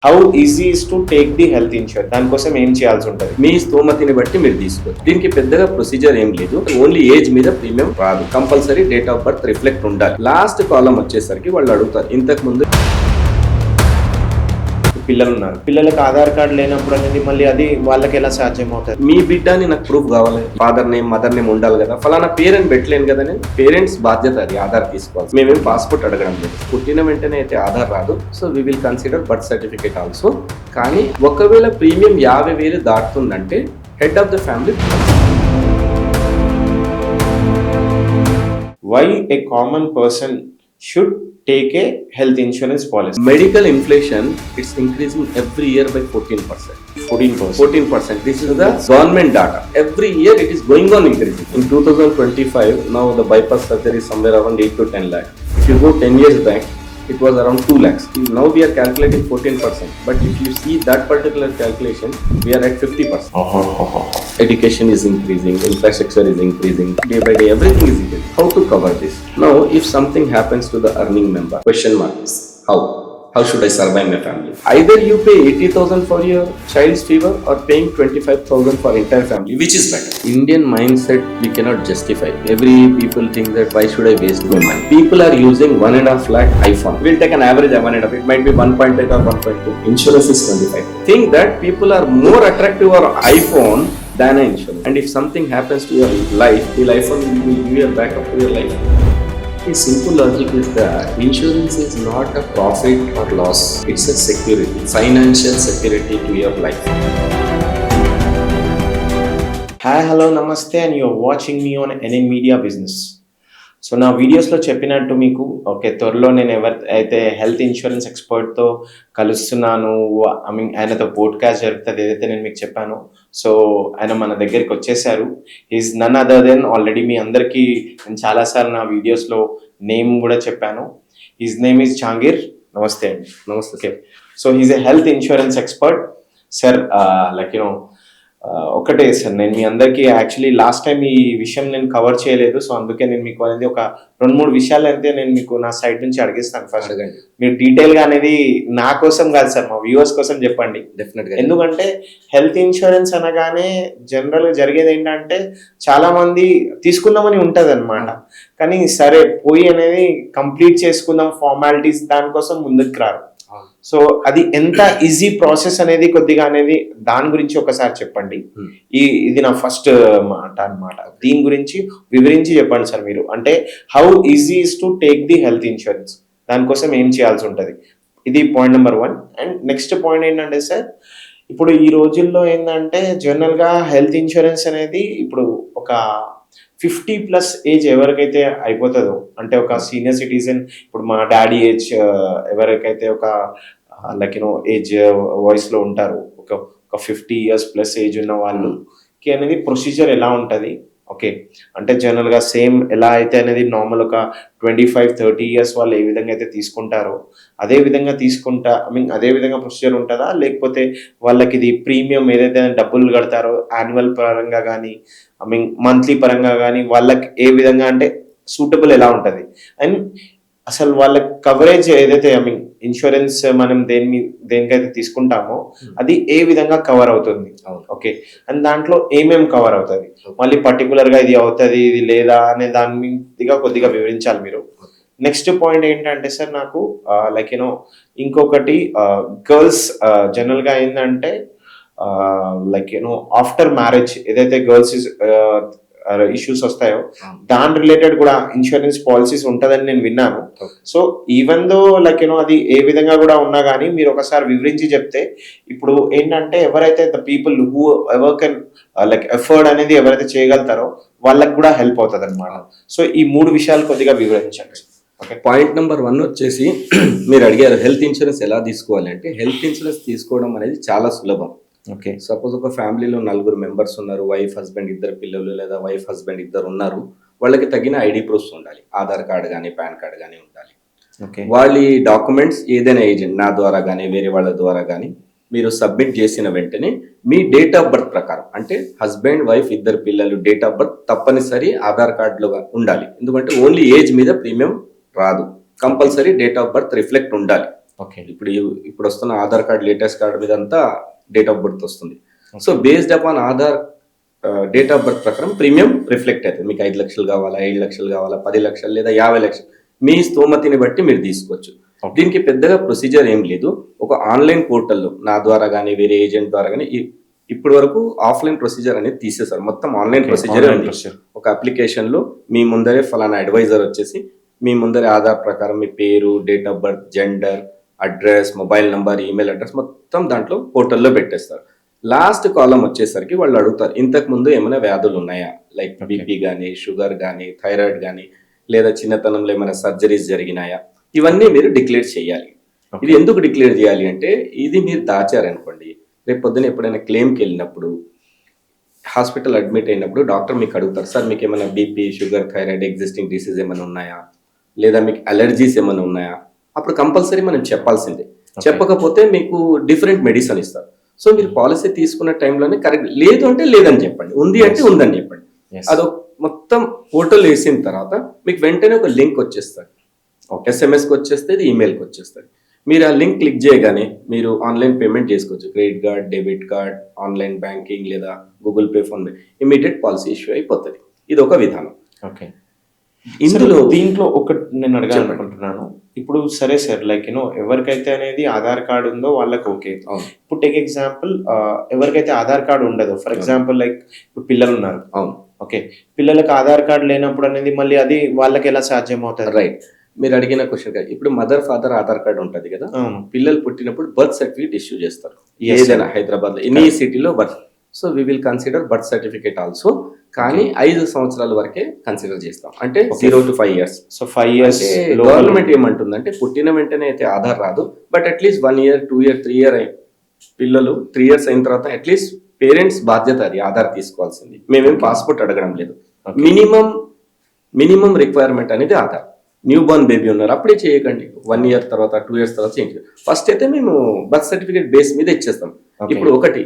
How easy is to take the health insurance? దానికోసం ఏం చేయాల్సి ఉంటుంది? మీ స్తోమతిని బట్టి మీరు తీసుకోవచ్చు. దీనికి పెద్దగా ప్రొసీజర్ ఏం లేదు. ఓన్లీ ఏజ్ మీద ప్రీమియం రాదు. Compulsory date of birth reflect ఉండాలి. లాస్ట్ కాలం వచ్చేసరికి వాళ్ళు అడుగుతారు, ఇంతకు ముందు పిల్లలు ఉన్నారు, పిల్లలకు ఆధార్ కార్డు లేనప్పుడు అనేది మళ్ళీ అది వాళ్ళకి ఎలా సాధ్యం అవుతుంది? మీ బిడ్డ అని నాకు ప్రూఫ్ కావాలి, ఫాదర్ నేమ్ మదర్ నేమ్ ఉండాలి కదా. ఫలానా పేరెంట్ పెట్టలేను కదా నేను. పేరెంట్స్ బాధ్యత అది ఆధార్ తీసుకోవాలి. మేమేం పాస్పోర్ట్ అడగడం లేదు. పుట్టిన వెంటనే అయితే ఆధార్ రాదు. So we will consider birth certificate also. కానీ ఒకవేళ ప్రీమియం 50,000 దాటుతుందంటే head of the family. Why a common person should take a health insurance policy? Medical inflation, it's increasing every year by 14%. 14%. This is the government data. Every year it is going on increasing. In 2025, now the bypass surgery is somewhere around 8 to 10 lakh. If you go 10 years back, it was around 2 lakhs. Now we are calculating 14%. But if you see that particular calculation, we are at 50%. Education is increasing, infrastructure is increasing, day by day everything is increasing. How to cover this? Now, if something happens to the earning member, question mark is how? How should I survive my family? Either you pay 80,000 for your child's fever or paying 25,000 for entire family. Which is better? Indian mindset we cannot justify. Every people think that why should I waste my money? People are using 1.5 lakh iPhone. We'll take an average of 1.5. It might be 1.8 or 1.2. Insurance is 25. Think that people are more attractive for iPhone than an insurance. And if something happens to your life, the iPhone will give you a backup to your life. The simple logic is that insurance is not a profit or loss. It's a security, financial security to your life. Hi, hello, namaste, and you're watching me on NN Media Business. So నా వీడియోస్లో చెప్పినట్టు మీకు okay, త్వరలో నేను ఎవరైతే health insurance ఎక్స్పర్ట్తో కలుస్తున్నాను, I mean ఆయనతో podcast జరుగుతుంది ఏదైతే నేను మీకు చెప్పాను. సో ఆయన మన దగ్గరికి వచ్చేసారు. Is none other than, already మీ అందరికీ నేను చాలాసార్లు నా వీడియోస్లో నేమ్ కూడా చెప్పాను. His name is Jangir. నమస్తే అండి. Namaste. Okay, so he's a health insurance expert. Sir like ఒకటే సార్, నేను మీ అందరికీ యాక్చువల్లీ లాస్ట్ టైం ఈ విషయం నేను కవర్ చేయలేదు. సో అందుకే నేను మీకు అనేది ఒక 2-3 విషయాలు అయితే నేను మీకు నా సైడ్ నుంచి అడిగిస్తాను. ఫస్ట్ మీరు డీటెయిల్గా అనేది నా కోసం కాదు సార్, మా వ్యూవర్స్ కోసం చెప్పండి. డెఫినెట్గా. ఎందుకంటే హెల్త్ ఇన్సూరెన్స్ అనగానే జనరల్గా జరిగేది ఏంటంటే చాలా మంది తీసుకుందామని ఉంటుంది అనమాట. కానీ సరే పోయి అనేది కంప్లీట్ చేసుకుందాం ఫార్మాలిటీస్, దానికోసం ముందుకు రారు. సో అది ఎంత ఈజీ ప్రాసెస్ అనేది కొద్దిగా అనేది దాని గురించి ఒకసారి చెప్పండి. ఇది నా ఫస్ట్ మాట అన్నమాట. దీని గురించి వివరించి చెప్పండి సార్ మీరు. అంటే how easy is to take the health insurance? దానికోసం ఏం చేయాల్సి ఉంటుంది? ఇది point number 1. And next point ఏంటంటే సార్, ఇప్పుడు ఈ రోజుల్లో ఏంటంటే జనరల్గా హెల్త్ ఇన్సూరెన్స్ అనేది ఇప్పుడు ఒక 50+ ఏజ్ ఎవరికైతే అయిపోతుందో, అంటే ఒక సీనియర్ సిటిజన్, ఇప్పుడు మా డాడీ ఏజ్ ఎవరికైతే ఒక లైక్ ఏజ్ వాయిస్లో ఉంటారు, ఒక 50 years ప్లస్ ఏజ్ ఉన్న వాళ్ళకి అనేది ప్రొసీజర్ ఎలా ఉంటుంది? ఓకే, అంటే జనరల్గా సేమ్ ఎలా అయితే అనేది నార్మల్ ఒక 25-30 years వాళ్ళు ఏ విధంగా అయితే తీసుకుంటారో అదే విధంగా అదే విధంగా ప్రొసీజర్ ఉంటుందా? లేకపోతే వాళ్ళకి ఇది ప్రీమియం ఏదైతే డబ్బులు కడతారో యాన్యువల్ పరంగా కానీ మంత్లీ పరంగా కానీ వాళ్ళకి ఏ విధంగా అంటే సూటబుల్ ఎలా ఉంటుంది? అండ్ అసలు వాళ్ళ కవరేజ్ ఏదైతే ఇన్సూరెన్స్ మనం దేనికైతే తీసుకుంటామో అది ఏ విధంగా కవర్ అవుతుంది? ఓకే, అండ్ దాంట్లో ఏమేమి కవర్ అవుతుంది? మళ్ళీ పర్టికులర్గా ఇది అవుతుంది ఇది లేదా అనే దాని మీదుగా కొద్దిగా వివరించాలి మీరు. నెక్స్ట్ పాయింట్ ఏంటంటే సార్, నాకు లైక్ ఇంకొకటి గర్ల్స్ జనరల్గా ఏంటంటే లైక్ ఆఫ్టర్ మ్యారేజ్ ఏదైతే గర్ల్స్ ఇష్యూస్ వస్తాయో దాని రిలేటెడ్ కూడా ఇన్సూరెన్స్ పాలసీస్ ఉంటుందని నేను విన్నాను. సో ఈవెన్ దో లైక్ అది ఏ విధంగా కూడా ఉన్నా కానీ మీరు ఒకసారి వివరించి చెప్తే, ఇప్పుడు ఏంటంటే ఎవరైతే the people who ever can like afford అనేది ఎవరైతే చేయగలుగుతారో వాళ్ళకి కూడా హెల్ప్ అవుతుంది అనమాట. సో ఈ 3 విషయాలు కొద్దిగా వివరించండి. ఓకే, పాయింట్ నెంబర్ 1 వచ్చేసి మీరు అడిగారు హెల్త్ ఇన్సూరెన్స్ ఎలా తీసుకోవాలి అంటే, హెల్త్ ఇన్సూరెన్స్ తీసుకోవడం అనేది చాలా సులభం. ఓకే, సపోజ్ ఒక ఫ్యామిలీలో 4 మెంబర్స్ ఉన్నారు, వైఫ్ హస్బెండ్ 2 పిల్లలు లేదా వైఫ్ హస్బెండ్ 2 ఉన్నారు. వాళ్ళకి తగిన ఐడి ప్రూఫ్స్ ఉండాలి. ఆధార్ కార్డు కానీ పాన్ కార్డు కానీ ఉండాలి. ఓకే, వాళ్ళ డాక్యుమెంట్స్ ఏదైనా ఏజెంట్ నా ద్వారా కానీ వేరే వాళ్ళ ద్వారా కానీ మీరు సబ్మిట్ చేసిన వెంటనే మీ డేట్ ఆఫ్ బర్త్ ప్రకారం, అంటే హస్బెండ్ వైఫ్ 2 పిల్లలు డేట్ ఆఫ్ బర్త్ తప్పనిసరి ఆధార్ కార్డులో ఉండాలి. ఎందుకంటే ఓన్లీ ఏజ్ మీద ప్రీమియం రాదు. Compulsory date of birth reflect ఉండాలి. ఓకే. ఇప్పుడు వస్తున్న ఆధార్ కార్డ్ లేటెస్ట్ కార్డ్ మీద అంతా డేట్ ఆఫ్ బర్త్ వస్తుంది. So based upon Aadhaar date of birth ప్రకారం ప్రీమియం రిఫ్లెక్ట్ అవుతుంది. మీకు 5 లక్షలు కావాలా, 7 లక్షలు కావాలా, 10 లక్షలు లేదా 50 లక్షలు, మీ స్తోమతిని బట్టి మీరు తీసుకోవచ్చు. దీనికి పెద్దగా ప్రొసీజర్ ఏం లేదు. ఒక ఆన్లైన్ పోర్టల్లో నా ద్వారా కానీ వేరే ఏజెంట్ ద్వారా కానీ ఇప్పటి వరకు ఆఫ్లైన్ ప్రొసీజర్ అనేది తీసేశారు. మొత్తం ఆన్లైన్ ప్రొసీజర్. ఒక అప్లికేషన్ లో మీ ముందరే ఫలానా అడ్వైజర్ వచ్చేసి మీ ముందరే ఆధార్ ప్రకారం మీ పేరు, date of birth, gender, address, mobile number, email address మొత్తం దాంట్లో పోర్టల్లో పెట్టేస్తారు. లాస్ట్ కాలం వచ్చేసరికి వాళ్ళు అడుగుతారు ఇంతకు ముందు ఏమైనా వ్యాధులు ఉన్నాయా, లైక్ బీపీ కానీ, షుగర్ కానీ, థైరాయిడ్ కానీ, లేదా చిన్నతనంలో ఏమైనా సర్జరీస్ జరిగినాయా, ఇవన్నీ మీరు డిక్లేర్ చేయాలి. ఇది ఎందుకు డిక్లేర్ చేయాలి అంటే ఇది మీరు దాచారనుకోండి, రేపు పొద్దున ఎప్పుడైనా క్లెయిమ్కి వెళ్ళినప్పుడు, హాస్పిటల్ అడ్మిట్ అయినప్పుడు డాక్టర్ మీకు అడుగుతారు, సార్ మీకు ఏమైనా BP, sugar, thyroid, existing disease ఏమైనా ఉన్నాయా, లేదా మీకు అలర్జీస్ ఏమైనా ఉన్నాయా, అప్పుడు కంపల్సరీ మనం చెప్పాల్సిందే. చెప్పకపోతే మీకు డిఫరెంట్ మెడిసిన్ ఇస్తారు. సో మీరు పాలసీ తీసుకున్న టైంలోనే కరెక్ట్, లేదు అంటే లేదని చెప్పండి, ఉంది అంటే ఉందని చెప్పండి. అది మొత్తం పోర్టల్ వేసిన తర్వాత మీకు వెంటనే ఒక లింక్ వచ్చేస్తుంది. ఎస్ఎంఎస్కి వచ్చేస్తుంది, ఈమెయిల్కి వచ్చేస్తుంది. మీరు ఆ లింక్ క్లిక్ చేయగానే మీరు ఆన్లైన్ పేమెంట్ చేసుకోవచ్చు. Credit card, debit card, online banking లేదా Google Pay, PhonePe, immediate policy issue అయిపోతుంది. ఇది ఒక విధానం. ఓకే. దీంట్లో ఒకటి నేను అడగాలనుకుంటున్నాను. ఇప్పుడు సరే సార్, లైక్ ఎవరికైతే అనేది ఆధార్ కార్డు ఉందో వాళ్ళకి ఓకే. ఇప్పుడు టేక్ ఎగ్జాంపుల్, ఎవరికైతే ఆధార్ కార్డు ఉండదు, ఫర్ ఎగ్జాంపుల్ లైక్ ఇప్పుడు పిల్లలు ఉన్నారు. అవును. ఓకే. పిల్లలకు ఆధార్ కార్డు లేనప్పుడు అనేది మళ్ళీ అది వాళ్ళకి ఎలా సాధ్యం అవుతుంది? రైట్, మీరు అడిగిన క్వశ్చన్ కదా. ఇప్పుడు మదర్ ఫాదర్ ఆధార్ కార్డు ఉంటుంది కదా, పిల్లలు పుట్టినప్పుడు బర్త్ సర్టిఫికేట్ ఇష్యూ చేస్తారు. ఏదైనా హైదరాబాద్ లో ఎనీ సిటీలో birth. So we will consider birth certificate also. కానీ 5 సంవత్సరాల వరకే కన్సిడర్ చేస్తాం, అంటే 0 to 5 years. So 5 years government ఏమంటుందంటే పుట్టిన వెంటనే అయితే ఆధార్ రాదు, but at least 1 year, 2 year, 3 year పిల్లలు 3 years అయిన తర్వాత అట్లీస్ట్ పేరెంట్స్ బాధ్యత అది ఆధార్ తీసుకోవాల్సింది. మేమేం పాస్పోర్ట్ అడగడం లేదు. మినిమం రిక్వైర్మెంట్ అనేది ఆధార్. న్యూ బోర్న్ బేబీ ఉన్నారు అప్పుడే చేయకండి, 1 year తర్వాత, 2 years తర్వాత చేయండి. ఫస్ట్ అయితే మేము బర్త్ సర్టిఫికేట్ బేస్ మీద ఇచ్చేస్తాం. ఇప్పుడు ఒకటి,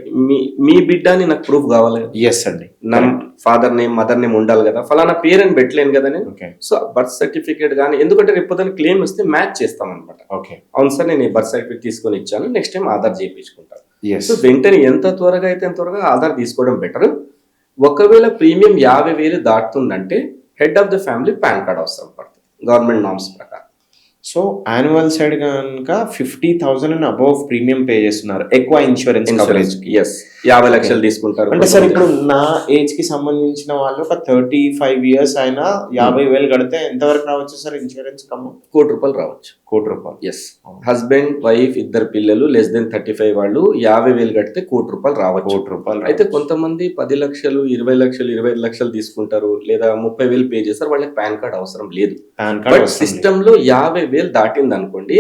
మీ బిడ్డ అని నాకు ప్రూఫ్ కావాలి. ఎస్ అండి, నా ఫాదర్ నేమ్, మదర్ నేమ్ ఉండాలి కదా, ఫలానా పేరెంట్ పెట్టలేను కదా నేను. సో బర్త్ సర్టిఫికేట్ కానీ, ఎందుకంటే రేపు పొద్దున క్లెయిమ్ వస్తే మ్యాచ్ చేస్తాం అనమాట. అవును సార్ నేను బర్త్ సర్టిఫికేట్ తీసుకొని ఇచ్చాను, నెక్స్ట్ టైం ఆధార్ చేయించుకుంటాను. సో వెంటనే ఎంత త్వరగా అయితే అంత త్వరగా ఆధార్ తీసుకోవడం బెటర్. ఒకవేళ ప్రీమియం 50,000 దాటుతుందంటే head of the family PAN card అవసరం పడుతుంది గవర్నమెంట్ నామ్స్ ప్రకారం. సో యాన్యువల్ సైడ్ కనుక 50,000 అండ్ అబౌవ్ ప్రీమియం పే చేస్తున్నారు ఎక్కువ ఇన్సూరెన్స్ కవరేజ్. 50 లక్షలు తీసుకుంటారు. అంటే సార్ ఇప్పుడు నా ఏజ్ కి సంబంధించిన వాళ్ళు ఒక 35 years అయినా 50,000 కడితే ఎంత వరకు రావచ్చు సార్ ఇన్సూరెన్స్ అమౌంట్? ₹1,00,00,000 రావచ్చు. ₹1,00,00,000. ఎస్. హస్బెండ్, వైఫ్, 2 పిల్లలు లెస్ దెన్ 35 వాళ్ళు 50,000 కడితే ₹1,00,00,000 రావచ్చు. ₹1,00,00,000. అయితే కొంతమంది 10 లక్షలు, 20 లక్షలు, 25 లక్షలు తీసుకుంటారు, లేదా 30,000 పే చేస్తారు, వాళ్ళకి పాన్ కార్డ్ అవసరం లేదు. బట్ సిస్టమ్ లో 50,000 దాటింది అనుకోండి,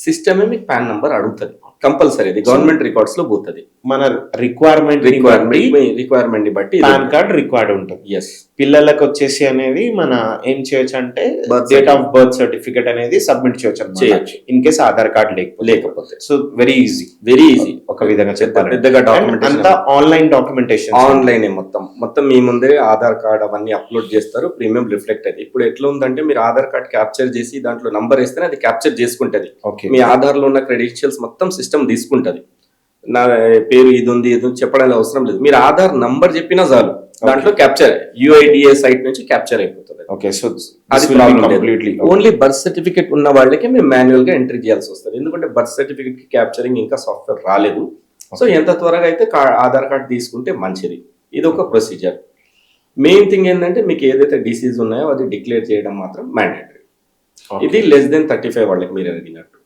సిస్టమే మీకు పాన్ నంబర్ అడుగుతుంది కంపల్సరీ. అది గవర్నమెంట్ రికార్డ్స్ లో పోతుంది. మన రిక్వైర్మెంట్ ని బట్టి పాన్ కార్డ్ రిక్వైర్డ్ ఉంటుంది. ఎస్. పిల్లలకు వచ్చేసి అనేది మన ఏం చేయొచ్చు అంటే డేట్ ఆఫ్ బర్త్ సర్టిఫికేట్ అనేది సబ్మిట్ చేయొచ్చు ఇన్ కేస్ ఆధార్ కార్డ్ లేకపోతే. సో వెరీ ఈజీ ఒక విధంగా చెప్పాలి. పెద్దగా డాక్యుమెంట్ అంతా ఆన్లైన్ డాక్యుమెంటేషన్, ఆన్లైన్ మొత్తం మీ ముందే ఆధార్ కార్డ్ అవన్నీ అప్లోడ్ చేస్తారు, ప్రీమియం రిఫ్లెక్ట్ అది. ఇప్పుడు ఎట్లా ఉందంటే మీరు ఆధార్ కార్డ్ క్యాప్చర్ చేసి దాంట్లో నంబర్ వేస్తేనే అది క్యాప్చర్ చేసుకుంటది. మీ ఆధార్ లో ఉన్న క్రెడెన్షియల్స్ మొత్తం సిస్టమ్ తీసుకుంటది. నా పేరు ఇది ఉంది చెప్పడానికి అవసరం లేదు, మీరు ఆధార్ నంబర్ చెప్పినా చాలు దాంట్లో క్యాప్చర్ UIDA సైట్ నుంచి క్యాప్చర్ అయిపోతుంది. సో అది ఓన్లీ బర్త్ సర్టిఫికేట్ ఉన్న వాళ్ళకి మేము మాన్యువల్ గా ఎంట్రీ చేయాల్సి వస్తుంది, ఎందుకంటే బర్త్ సర్టిఫికేట్ కి క్యాప్చరింగ్ ఇంకా సాఫ్ట్వేర్ రాలేదు. సో ఎంత త్వరగా అయితే ఆధార్ కార్డ్ తీసుకుంటే మంచిది. ఇది ఒక ప్రొసీజర్. మెయిన్ థింగ్ ఏంటంటే మీకు ఏదైతే డిసీజ్ ఉన్నాయో అది డిక్లేర్ చేయడం మాత్రం మ్యాండేటరీ. ఇది లెస్ దెన్ 35 వాళ్ళకి మీరు అడిగినట్టు.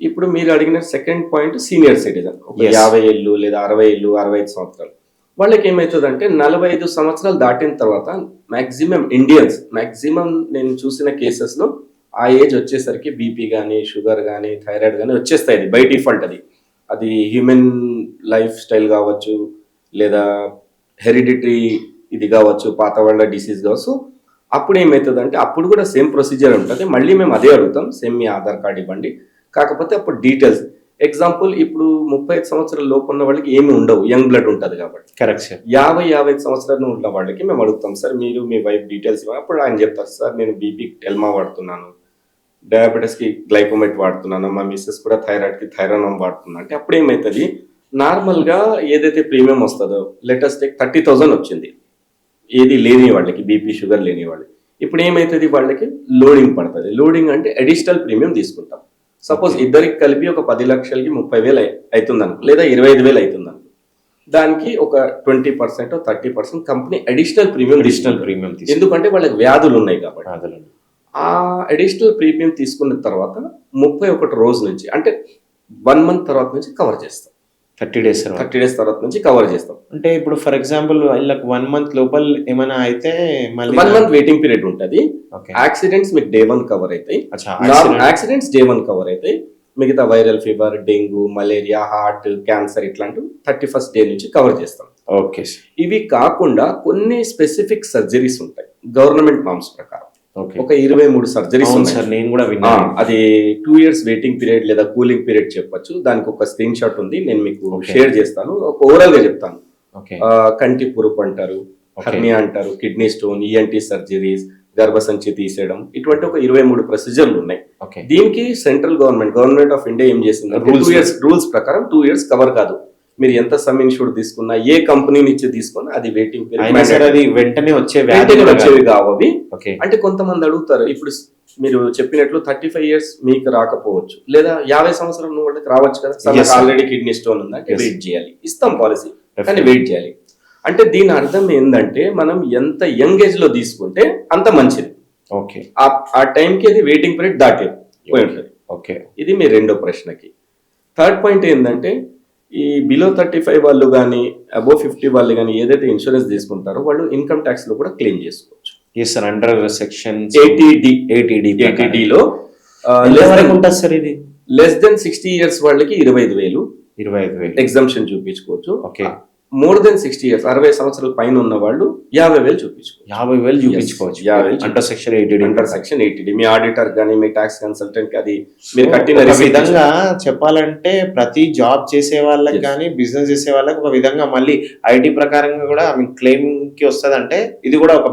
ఇప్పుడు మీరు అడిగిన సెకండ్ పాయింట్ సీనియర్ సిటిజన్, 50 ఏళ్ళు లేదా 60 ఏళ్ళు, 65 సంవత్సరాలు వాళ్ళకి ఏమవుతుందంటే 45 సంవత్సరాలు దాటిన తర్వాత మాక్సిమం ఇండియన్స్, నేను చూసిన కేసెస్ లో ఆ ఏజ్ వచ్చేసరికి బీపీ కానీ, షుగర్ కానీ, థైరాయిడ్ కానీ వచ్చేస్తాయి. అది బై డిఫాల్ట్. అది హ్యూమన్ లైఫ్ స్టైల్ కావచ్చు, లేదా హెరిడిటరీ ఇది కావచ్చు, పాత వాళ్ళ డిసీజ్ కావచ్చు. అప్పుడు ఏమవుతుందంటే అప్పుడు కూడా సేమ్ ప్రొసీజర్ ఉంటుంది. మళ్ళీ మేము అదే అడుగుతాం, సేమ్ మీ ఆధార్ కార్డ్ ఇవ్వండి. కాకపోతే అప్పుడు డీటెయిల్స్, ఎగ్జాంపుల్ ఇప్పుడు 35 సంవత్సరాల లోపు ఉన్న వాళ్ళకి ఏమి ఉండవు, యంగ్ బ్లడ్ ఉంటుంది కాబట్టి. Correct sir. 50-55 సంవత్సరాలు ఉన్న వాళ్ళకి మేము అడుగుతాం, సార్ మీరు మీ వైఫ్ డీటెయిల్స్ ఇవ్వాలి. అప్పుడు ఆయన చెప్తారు, సార్ నేను బీపీ టెల్మా వాడుతున్నాను, డయాబెటీస్ కి గ్లైకోమేట్ వాడుతున్నాను, మా మిస్సెస్ కూడా థైరాయిడ్ కి థైరానోమ్ వాడుతున్నా అంటే అప్పుడు ఏమవుతుంది, నార్మల్ గా ఏదైతే ప్రీమియం వస్తుందో లెటెస్ట్ 30,000 వచ్చింది ఏది లేని వాళ్ళకి, బీపీ షుగర్ లేని వాళ్ళకి. ఇప్పుడు ఏమవుతుంది, వాళ్ళకి లోడింగ్ పడుతుంది. లోడింగ్ అంటే అడిషనల్ ప్రీమియం తీసుకుంటాం. సపోజ్ ఇద్దరికి కలిపి ఒక 10 లక్షలకి 30,000 అవుతుంది అనుకో, లేదా 25,000 అవుతుంది అనుకో, దానికి ఒక 20% 30% కంపెనీ అడిషనల్ ప్రీమియం ఎందుకంటే వాళ్ళకి వ్యాధులు ఉన్నాయి కాబట్టి. ఆ అడిషనల్ ప్రీమియం తీసుకున్న తర్వాత 31 రోజు నుంచి అంటే 1 మంత్ తర్వాత నుంచి కవర్ చేస్తాం. 30 days 30 days తర్వాత నుంచి కవర్ చేస్తాం. అంటే ఇప్పుడు ఫర్ ఎగ్జాంపుల్ వీళ్ళకి 1 month లోపల ఏమైనా అయితే మళ్ళీ 1 month వెయిటింగ్ పీరియడ్ ఉంటుంది. యాక్సిడెంట్స్ మీకు Day 1 కవర్ అవుతాయి. యాక్సిడెంట్స్ Day 1 కవర్ అవుతాయి. మిగతా viral fever, dengue, malaria, heart, cancer ఇట్లాంటి 31st day నుంచి కవర్ చేస్తాం. ఓకే. ఇవి కాకుండా కొన్ని స్పెసిఫిక్ సర్జరీస్ ఉంటాయి గవర్నమెంట్ నామ్స్ ప్రకారం. ఒక 23 సర్జరీస్ సార్, నేను కూడా విన్నాను. అది 2 years వెయిటింగ్ పీరియడ్ లేదా కూలింగ్ పీరియడ్ చెప్పొచ్చు. దానికి ఒక స్క్రీన్ షాట్ ఉంది, నేను మీకు షేర్ చేస్తాను. ఓవరాల్ గా చెప్తాను. కంటి పురుపు అంటారు, హర్నియా అంటారు, కిడ్నీ స్టోన్, ఈఎన్టీ సర్జరీస్, గర్భసంచి తీసేయడం, ఇటువంటి ఒక 23 ప్రొసీజర్లు ఉన్నాయి. దీనికి సెంట్రల్ గవర్నమెంట్ ఆఫ్ ఇండియా ఏం చేసింది, రూల్స్ ప్రకారం 2 years కవర్ కాదు. మీరు ఎంత సమ్ ఇన్సూర్డ్ తీసుకున్నా, ఏ కంపెనీ నుంచి తీసుకున్నా అది వెయిటింగ్ పీరియడ్ వెంటనే వచ్చేవి కావవి. అంటే కొంతమంది అడుగుతారు, ఇప్పుడు మీరు చెప్పినట్లు 35 years మీకు రాకపోవచ్చు, లేదా 50 సంవత్సరం వాళ్ళకి రావచ్చు కదా, ఆల్రెడీ కిడ్నీ స్టోన్ ఉందంటే వెయిట్ చేయాలి, ఇస్తాం పాలసీ, కానీ వెయిట్ చేయాలి. అంటే దీని అర్థం ఏంటంటే మనం ఎంత యంగ్ ఏజ్ లో తీసుకుంటే అంత మంచిది. ఆ టైంకి అది వెయిటింగ్ పీరియడ్ దాటి పోయి ఉంటుంది. ఇది మీ రెండో ప్రశ్నకి. థర్డ్ పాయింట్ ఏంటంటే ఈ బిలో 35 వాళ్ళు కానీ అబోవ్ 50 వాళ్ళు కానీ ఏదైతే ఇన్సూరెన్స్ తీసుకుంటారో వాళ్ళు ఇన్కమ్ ట్యాక్స్ లో కూడా క్లెయిమ్ చేసుకోవచ్చు. అండర్ సెక్షన్ 80D లో లెస్ దెన్ 60 years వాళ్ళకి 25,000 ఎగ్జంప్షన్ చూపించుకోవచ్చు. మోర్ దెన్ 60 years 60 సంవత్సరాల పైన ఉన్న వాళ్ళు 50,000 చూపించుకోవచ్చు. Under section 80D. మీ ఆడిటర్ గానీ, మీ ట్యాక్స్ కన్సల్టెంట్ అది మీరు కట్టిన విధంగా చెప్పాలంటే ప్రతి జాబ్ చేసే వాళ్ళకి కానీ బిజినెస్ చేసే వాళ్ళకి ఒక విధంగా మళ్ళీ ఐటీ ప్రకారంగా కూడా క్లెయిమ్ కి వస్తుంది. అంటే ఇది కూడా ఒక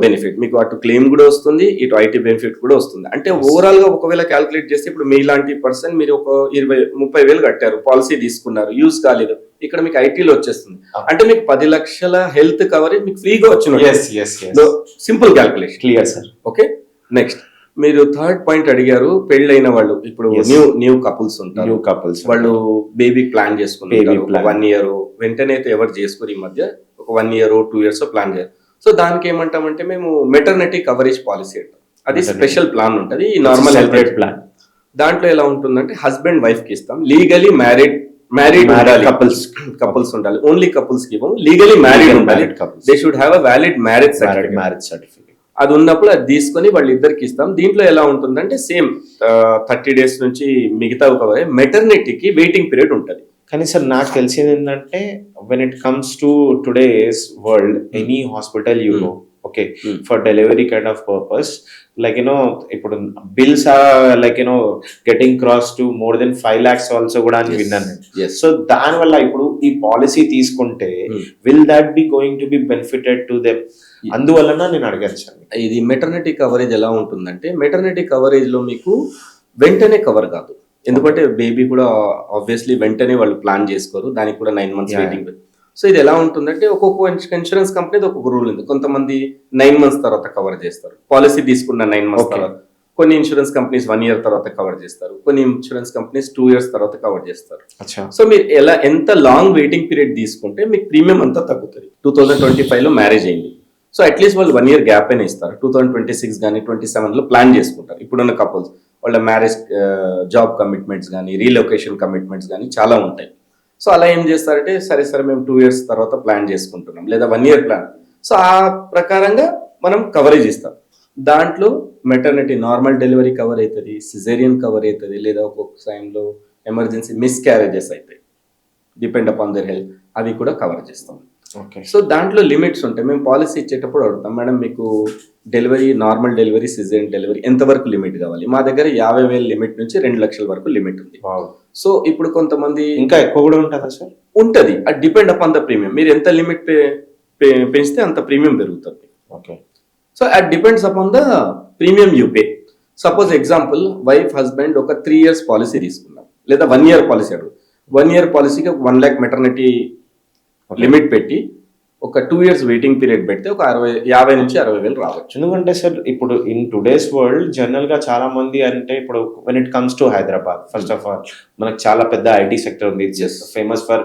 బెనిఫిట్. మీకు అటు క్లెయిమ్ కూడా వస్తుంది, ఇటు ఐటీ బెనిఫిట్ కూడా వస్తుంది. అంటే ఓవరాల్ గా ఒకవేళ క్యాల్కులేట్ చేస్తే ఇప్పుడు మీలాంటి పర్సన్ మీరు ఒక 20-30,000 కట్టారు, పాలసీ తీసుకున్నారు, యూజ్ కాలేదు, ఇక్కడ మీకు ఐటీలో వచ్చేస్తుంది. అంటే మీకు 10 లక్షల హెల్త్ కవరేజ్ మీకు ఫ్రీగా వచ్చిన simple calculation. Clear sir. Okay. Next మీరు థర్డ్ పాయింట్ అడిగారు, పెళ్ళైన వాళ్ళు. ఇప్పుడు న్యూ కపుల్స్ ఉంటారు, వాళ్ళు బేబీ ప్లాన్ చేసుకున్నారు 1 year, వెంటనే అయితే ఎవరు చేసుకుని ఈ మధ్య ఒక 1 year 2 years ప్లాన్ చేయాలి. సో దానికి ఏమంటామంటే మేము మెటర్నిటీ కవరేజ్ పాలసీ అంటాం. అది స్పెషల్ ప్లాన్ ఉంటుంది, ఈ నార్మల్ హెల్త్ ప్లాన్. దాంట్లో ఎలా ఉంటుందంటే హస్బెండ్ వైఫ్ కి ఇస్తాం, లీగలీ మ్యారీడ్ కపుల్స్ ఉండాలి. ఓన్లీ కపుల్స్ కి ఇవ్వము, లీగలీ మ్యారీడ్ ఉండాలి. They should have a valid marriage certificate. అది ఉన్నప్పుడు అది తీసుకొని వాళ్ళిద్దరికి ఇస్తాం. దీంట్లో ఎలా ఉంటుందంటే సేమ్ 30 days నుంచి మిగతా ఒక మెటర్నిటీకి వెయిటింగ్ పీరియడ్ ఉంటుంది. కానీ సార్ నాకు తెలిసింది ఏంటంటే when it comes to today's world, any hospital for delivery kind of purpose, like ఇప్పుడు bills like getting cross to more than 5 lakhs also కూడా అని విన్నాను. సో దాని వల్ల ఇప్పుడు ఈ పాలసీ తీసుకుంటే will that be going to be benefited to them? అందువలన నేను అడగచ్చు. ఇది మెటర్నిటీ కవరేజ్ ఎలా ఉంటుందంటే, మెటర్నిటీ కవరేజ్ లో మీకు వెంటనే కవర్ కాదు, ఎందుకంటే బేబీ కూడా ఆబ్వియస్లీ వెంటనే వాళ్ళు ప్లాన్ చేసుకోరు, దానికి కూడా 9 months వెయిటింగ్. సో ఇది ఎలా ఉంటుందంటే ఒక్కొక్క ఇన్సూరెన్స్ కంపెనీ ఒక్కొక్క రూల్ ఉంది. కొంతమంది 9 months తర్వాత కవర్ చేస్తారు, పాలసీ తీసుకున్న 9 months తర్వాత. కొన్ని ఇన్సూరెన్స్ కంపెనీస్ 1 year తర్వాత కవర్ చేస్తారు, కొన్ని ఇన్సూరెన్స్ కంపెనీస్ 2 years తర్వాత కవర్ చేస్తారు. సో మీరు ఎంత లాంగ్ వెయిటింగ్ పీరియడ్ తీసుకుంటే మీకు ప్రీమియం అంతా తగ్గుతుంది. 2025 లో మ్యారేజ్ అయింది, సో అట్లీస్ట్ వాళ్ళు 1 year గ్యాప్ అయినా ఇస్తారు. 2026 కానీ 27 లో ప్లాన్ చేసుకుంటారు. ఇప్పుడున్న కపుల్స్ వాళ్ళ మ్యారేజ్, జాబ్ కమిట్మెంట్స్ కానీ, రీలొకేషన్ కమిట్మెంట్స్ కానీ చాలా ఉంటాయి. సో అలా ఏం చేస్తారంటే సరే మేము 2 years తర్వాత ప్లాన్ చేసుకుంటున్నాం, లేదా 1 year ప్లాన్. సో ఆ ప్రకారంగా మనం కవరేజ్ ఇస్తాం. దాంట్లో మెటర్నిటీ నార్మల్ డెలివరీ కవర్ అవుతుంది, సిజేరియన్ కవర్ అవుతుంది, లేదా ఒక్కొక్క టైంలో ఎమర్జెన్సీ మిస్క్యారేజెస్ అవుతాయి, డిపెండ్ అపాన్ దర్ హెల్త్, అవి కూడా కవర్ చేస్తాం. సో దాంట్లో లిమిట్స్ ఉంటాయి. మేము పాలసీ ఇచ్చేటప్పుడు అడుగుతాం, మేడం మీకు delivery, normal delivery, caesarean delivery ఎంతవరకు లిమిట్ కావాలి? మా దగ్గర 50,000 లిమిట్ నుంచి 2 లక్షల వరకు లిమిట్ ఉంది. సో ఇప్పుడు కొంతమంది ఇంకా ఎక్కువ కూడా ఉంటుందా సార్? ఉంటుంది, అది డిపెండ్ అపాన్ ద ప్రీమియం. మీరు ఎంత లిమిట్ పెంచితే అంత ప్రీమియం పెరుగుతుంది. So at depends upon the premium you pay. Suppose example wife husband ఒక 3 years పాలసీ తీసుకున్నాం, లేదా 1 year పాలసీ అడుగు. 1 year పాలసీకి 1 lakh మెటర్నిటీ లిమిట్ పెట్టి ఒక 2 years వెయిటింగ్ పీరియడ్ పెడితే ఒక 50 నుంచి 60,000 రావచ్చు. ఎందుకంటే సార్ ఇప్పుడు ఇన్ టుడేస్ వరల్డ్ జనరల్ గా చాలా మంది అంటే ఇప్పుడు when it comes to Hyderabad, first of all మనకు చాలా పెద్ద ఐటీ సెక్టర్ ఉంది, famous for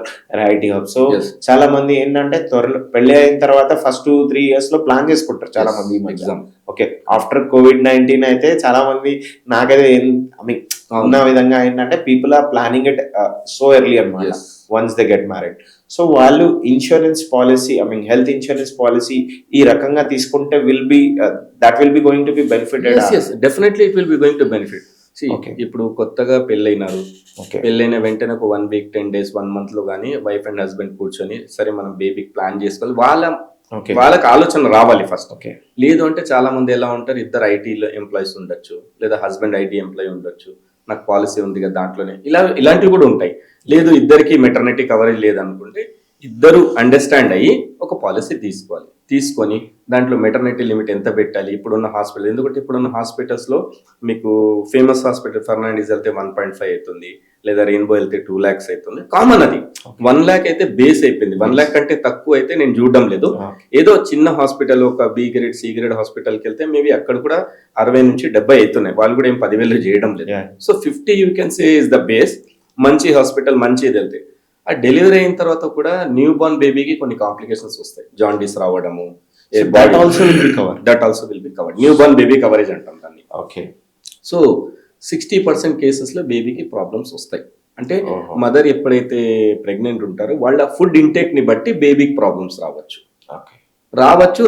IT hub. So Yes. చాలా మంది ఏంటంటే త్వరలో పెళ్లి అయిన తర్వాత ఫస్ట్ 2-3 years లో ప్లాన్ చేసుకుంటారు చాలా మంది ఈ మధ్య. ఎగ్జామ్ ఓకే, ఆఫ్టర్ COVID-19 అయితే చాలా మంది నాకైతే ఐ మీన్ ఉన్న విధంగా ఏంటంటే people are planning it so early అన్నమాట once they get married. So వాళ్ళు insurance policy, I mean health insurance policy ఈ రకంగా తీసుకుంటే will be that will be going to be benefited. Definitely it will be going to benefit. Okay. ఇప్పుడు కొత్తగా పెళ్ళైనారు, okay, పెళ్ళైన వెంటనే ఒక 1 week 10 days 1 month లో కానీ వైఫ్ అండ్ హస్బెండ్ కూర్చొని సరే మనం బేబీకి ప్లాన్ చేసుకోవాలి, ఓకే, వాళ్ళకి ఆలోచన రావాలి ఫస్ట్. ఓకే. లేదు అంటే చాలా మంది ఎలా ఉంటారు, ఇద్దరు ఐటీలో ఎంప్లాయీస్ ఉండొచ్చు, లేదా హస్బెండ్ ఐటీ ఎంప్లాయీ ఉండొచ్చు, నాకు పాలసీ ఉంది కదా దాంట్లోనే, ఇలాంటివి కూడా ఉంటాయి. లేదు ఇద్దరికి మెటర్నిటీ కవరేజ్ లేదనుకుంటే ఇద్దరు అండర్స్టాండ్ అయ్యి ఒక పాలసీ తీసుకొని దాంట్లో మెటర్నిటీ లిమిట్ ఎంత పెట్టాలి ఇప్పుడున్న హాస్పిటల్. ఎందుకంటే ఇప్పుడున్న హాస్పిటల్స్లో మీకు ఫేమస్ హాస్పిటల్ ఫెర్నాండీస్ వెళ్తే 1.5 అవుతుంది, లేదా రెయిన్బో వెళ్తే 2 lakhs అవుతుంది. కామన్ అది 1 lakh అయితే బేస్ అయిపోయింది. 1 lakh కంటే తక్కువ అయితే నేను చూడడం లేదు. ఏదో చిన్న హాస్పిటల్ ఒక B grade C grade హాస్పిటల్కి వెళ్తే మేబీ అక్కడ కూడా 60 నుంచి 70 అవుతున్నాయి, వాళ్ళు కూడా ఏం 10,000 చేయడం లేదు. So 50 you can say is the base. మంచి హాస్పిటల్ మంచిది వెళ్తే ఆ డెలివరీ అయిన తర్వాత కూడా న్యూ బోర్న్ బేబీకి కొన్ని కాంప్లికేషన్స్ వస్తాయి, జాండీస్ రావడము, that also will be covered. New Born baby coverage అంటాం దాన్ని. ఓకే. సో 60% కేసెస్లో బేబీకి ప్రాబ్లమ్స్ వస్తాయి. అంటే ఓహో. మదర్ ఎప్పుడైతే ప్రెగ్నెంట్ ఉంటారో వాళ్ళ ఫుడ్ ఇంటేక్ ని బట్టి బేబీకి ప్రాబ్లమ్స్ రావచ్చు,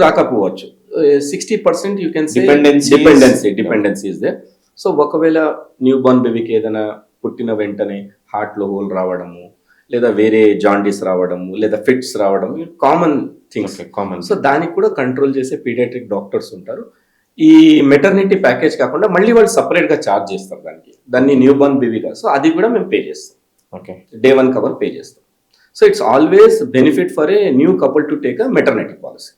రాకపోవచ్చు. 60% you can dependency is they. So ఒకవేళ న్యూ బోర్న్ బేబీకి ఏదైనా పుట్టిన వెంటనే హార్ట్ లో హోల్ రావడము, లేదా వేరే జాండీస్ రావడము, లేదా ఫిట్స్ రావడము, కామన్ థింగ్స్. సో దానికి కూడా కంట్రోల్ చేసే పీడియాట్రిక్ డాక్టర్స్ ఉంటారు. ఈ మెటర్నిటీ ప్యాకేజ్ కాకుండా మళ్ళీ వాళ్ళు సపరేట్ గా ఛార్జ్ చేస్తారు దాన్ని న్యూ బోర్న్ బేబీగా. సో అది కూడా మేము పే చేస్తాం, ఓకే, day 1 కవర్ పే చేస్తాం. So it's always benefit for a new couple to take a maternity policy.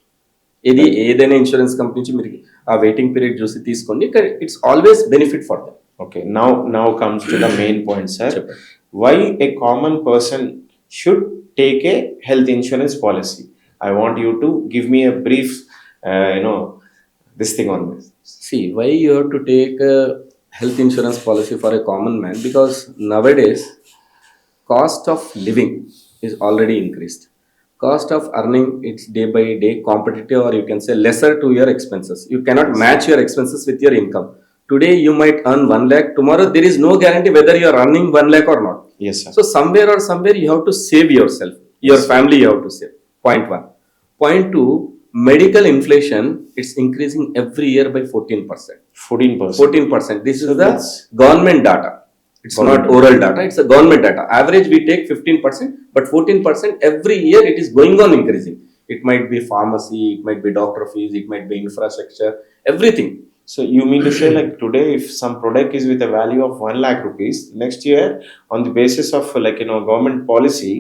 ఇది ఏదైనా ఇన్సూరెన్స్ కంపెనీ నుంచి మీరు ఆ వెయిటింగ్ పీరియడ్ చూసి తీసుకోండి, it's always benefit for them. Okay, now comes to the main point, sir. Why a common person should take a health insurance policy? I want you to give me a brief, this thing on this. See, why you have to take a health insurance policy for a common man? Because nowadays, cost of living is already increased. Cost of earning, it's day by day competitive, or you can say lesser to your expenses. You cannot match your expenses with your income. Today you might earn 1 lakh, tomorrow there is no guarantee whether you are earning 1 lakh or not. Yes, sir. So somewhere you have to save yourself, your family you have to save. Point 1. Point 2, medical inflation, it's increasing every year by 14%. 14%. This is the government data. It's not oral data, it's a government data. Average we take 15%, but 14% every year it is going on increasing. It might be pharmacy, it might be doctor fees, it might be infrastructure, everything. So you mean to say like today if some product is with a value of 1 lakh rupees, next year on the basis of government policy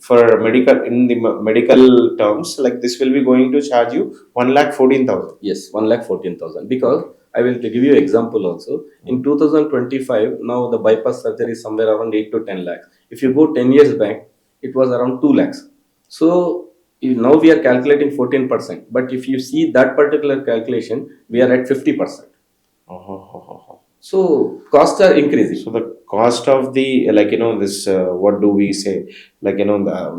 for medical terms, like this will be going to charge you 1,14,000. Yes, 1,14,000. Because I will give you example also. In 2025, now the bypass surgery is somewhere around 8 to 10 lakhs. If you go 10 years back, it was around 2 lakhs. So now we are calculating 14%, but if you see that particular calculation, we are at 50%. So costs are increasing. So the cost of the this what do we say, the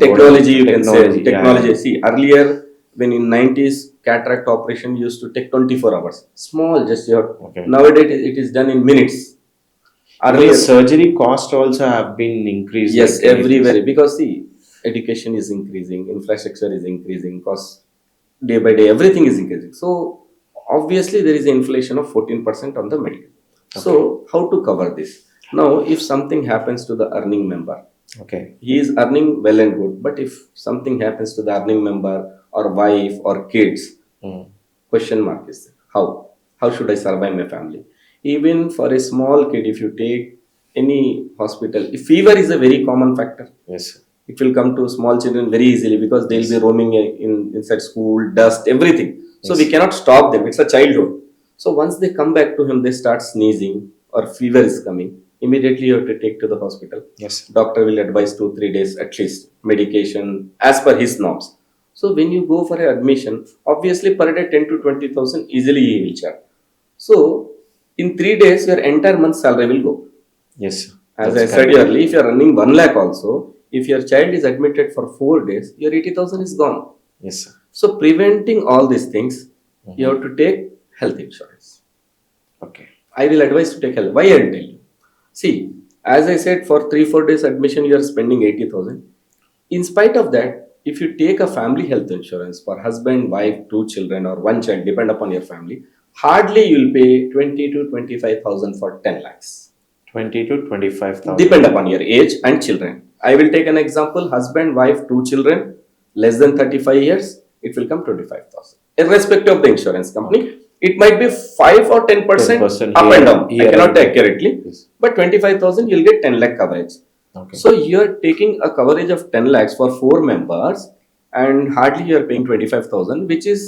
technology, you can say technology. Yeah. See, earlier when in 90s cataract operation used to take 24 hours, small gesture. Okay. Nowadays it is done in minutes. Earlier surgery cost also have been increased. Yes, everywhere, because see, education is increasing, infrastructure is increasing, cost day by day everything is increasing. So obviously there is an inflation of 14% on the medical. Okay. So how to cover this? Now if something happens to the earning member, okay, he is earning well and good, but if something happens to the earning member or wife or kids, question mark is there. How should I survive my family? Even for a small kid, if you take any hospital, if fever is a very common factor. Yes, sir. It will come to small children very easily because they'll be roaming inside school, dust, everything. So we cannot stop them. It's a childhood. So once they come back to him, they start sneezing or fever is coming. Immediately you have to take to the hospital. Yes. Doctor will advise 2-3 days at least medication as per his norms. So when you go for a admission, obviously per day 10 to 20,000 easily he will charge. So in 3 days your entire month salary will go. Yes, sir. As That's I said correct. earlier, if you are running 1 lakh also, if your child is admitted for 4 days, your 80,000 is gone. Yes, sir. So preventing all these things, you have to take health insurance. Okay. I will advise to take health. Why I will tell you? See, as I said, for 3-4 days admission, you are spending 80,000. In spite of that, if you take a family health insurance for husband, wife, 2 children, or 1 child, depend upon your family, hardly you will pay 20 to 25,000 for 10 lakhs. 20 to 25,000. Depend upon your age and children. I will take an example: husband, wife, 2 children, less than 35 years, it will come 25,000. Irrespective of the insurance company, it might be 5 or 10% 10% up here- and down. here I cannot and take there. accurately, Yes. but 25,000 you'll get 10 lakh coverage. Okay. So you're taking a coverage of 10 lakhs for 4 members, and hardly you're paying 25,000, which is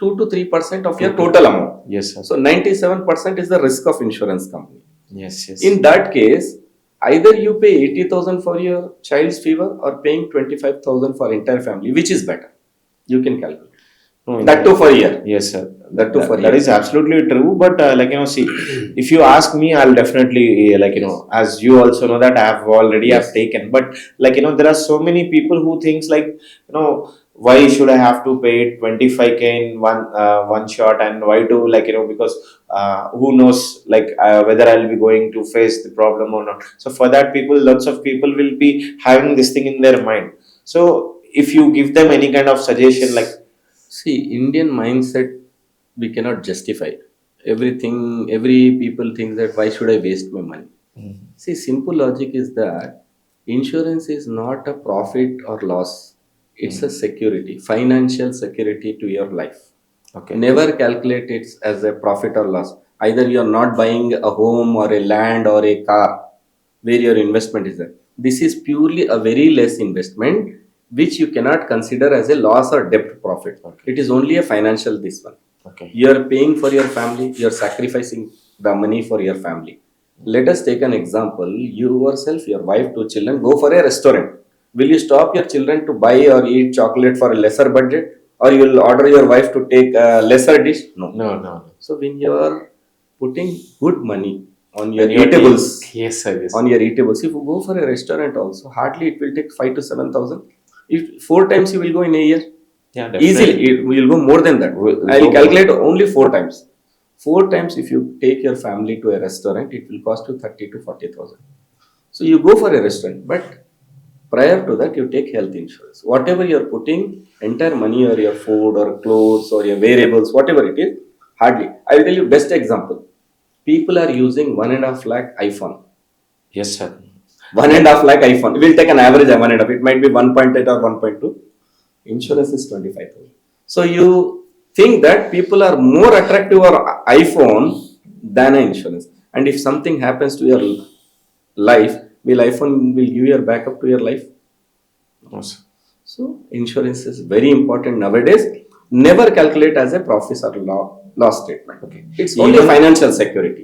2 to 3% of your total amount. Yes, sir. So 97% is the risk of insurance company. Yes, yes. In that case, either you pay 80,000 for your child's fever or paying 25,000 for entire family, which is better. You can calculate. No, That too for a year. Yes, sir. That too for That year. is absolutely true. But see, if you ask me, I'll definitely as you also know that I have already Yes. have taken. But there are so many people who thinks why should I have to pay 25K in one shot, and why to because who knows whether I'll be going to face the problem or not. So for that, lots of people will be having this thing in their mind. So if you give them any kind of suggestion See, Indian mindset, we cannot justify everything. Every people think that why should I waste my money? See, simple logic is that insurance is not a profit or loss. It's a security, financial security to your life. okay. Never calculate it as a profit or loss. Either you are not buying a home or a land or a car where your investment is there. This is purely a very less investment, which you cannot consider as a loss or debt profit. Okay. It is only a financial this one. Okay. You are paying for your family, you are sacrificing the money for your family. Let us take an example. You yourself, your wife, 2 children go for a restaurant. Will you stop your children to buy or eat chocolate for a lesser budget, or you will order your wife to take a lesser dish? No. No. So when you are putting good money on your When you are eatables, Yes, sir. Yes. on your eatables, if you go for a restaurant also, hardly it will take 5 to 7,000. If 4 times you will go in a year, Yeah, definitely. easily it will go more than that. Will I will go calculate only 4 times. 4 times if you take your family to a restaurant, it will cost you 30 to 40,000. So you go for a restaurant, but prior to that you take health insurance. Whatever you are putting entire money or your food or clothes or your variables, whatever it is, hardly. I will tell you best example. People are using 1.5 lakh iPhone. Yes, sir. 1.5 lakh iPhone. We'll take an average of 1.5. It might be 1.8 or 1.2. Insurance is 25,000. So you think that people are more attractive or iPhone than an insurance. And if something happens to your life, will iPhone will give your backup to your life? No, sir. So insurance is very important nowadays. Never calculate as a profit or loss statement. Okay. It's only Even- financial security.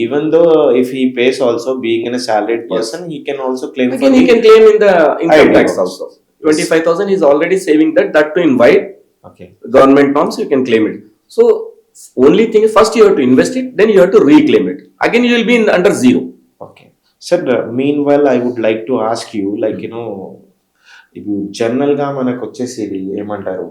Even though if he pays also, being in a salaried person, he can also claim for Again, he the- can claim in the income ID tax box. also. 25,000 is already saving that to invite Okay. government norms, you can claim it. So only thing is, first you have to invest it, then you have to reclaim it. Again, you will be in under zero. Okay. Sir, meanwhile, I would like to ask you, ఇప్పుడు జనరల్గా మనకు వచ్చేసి ఏమంటారు,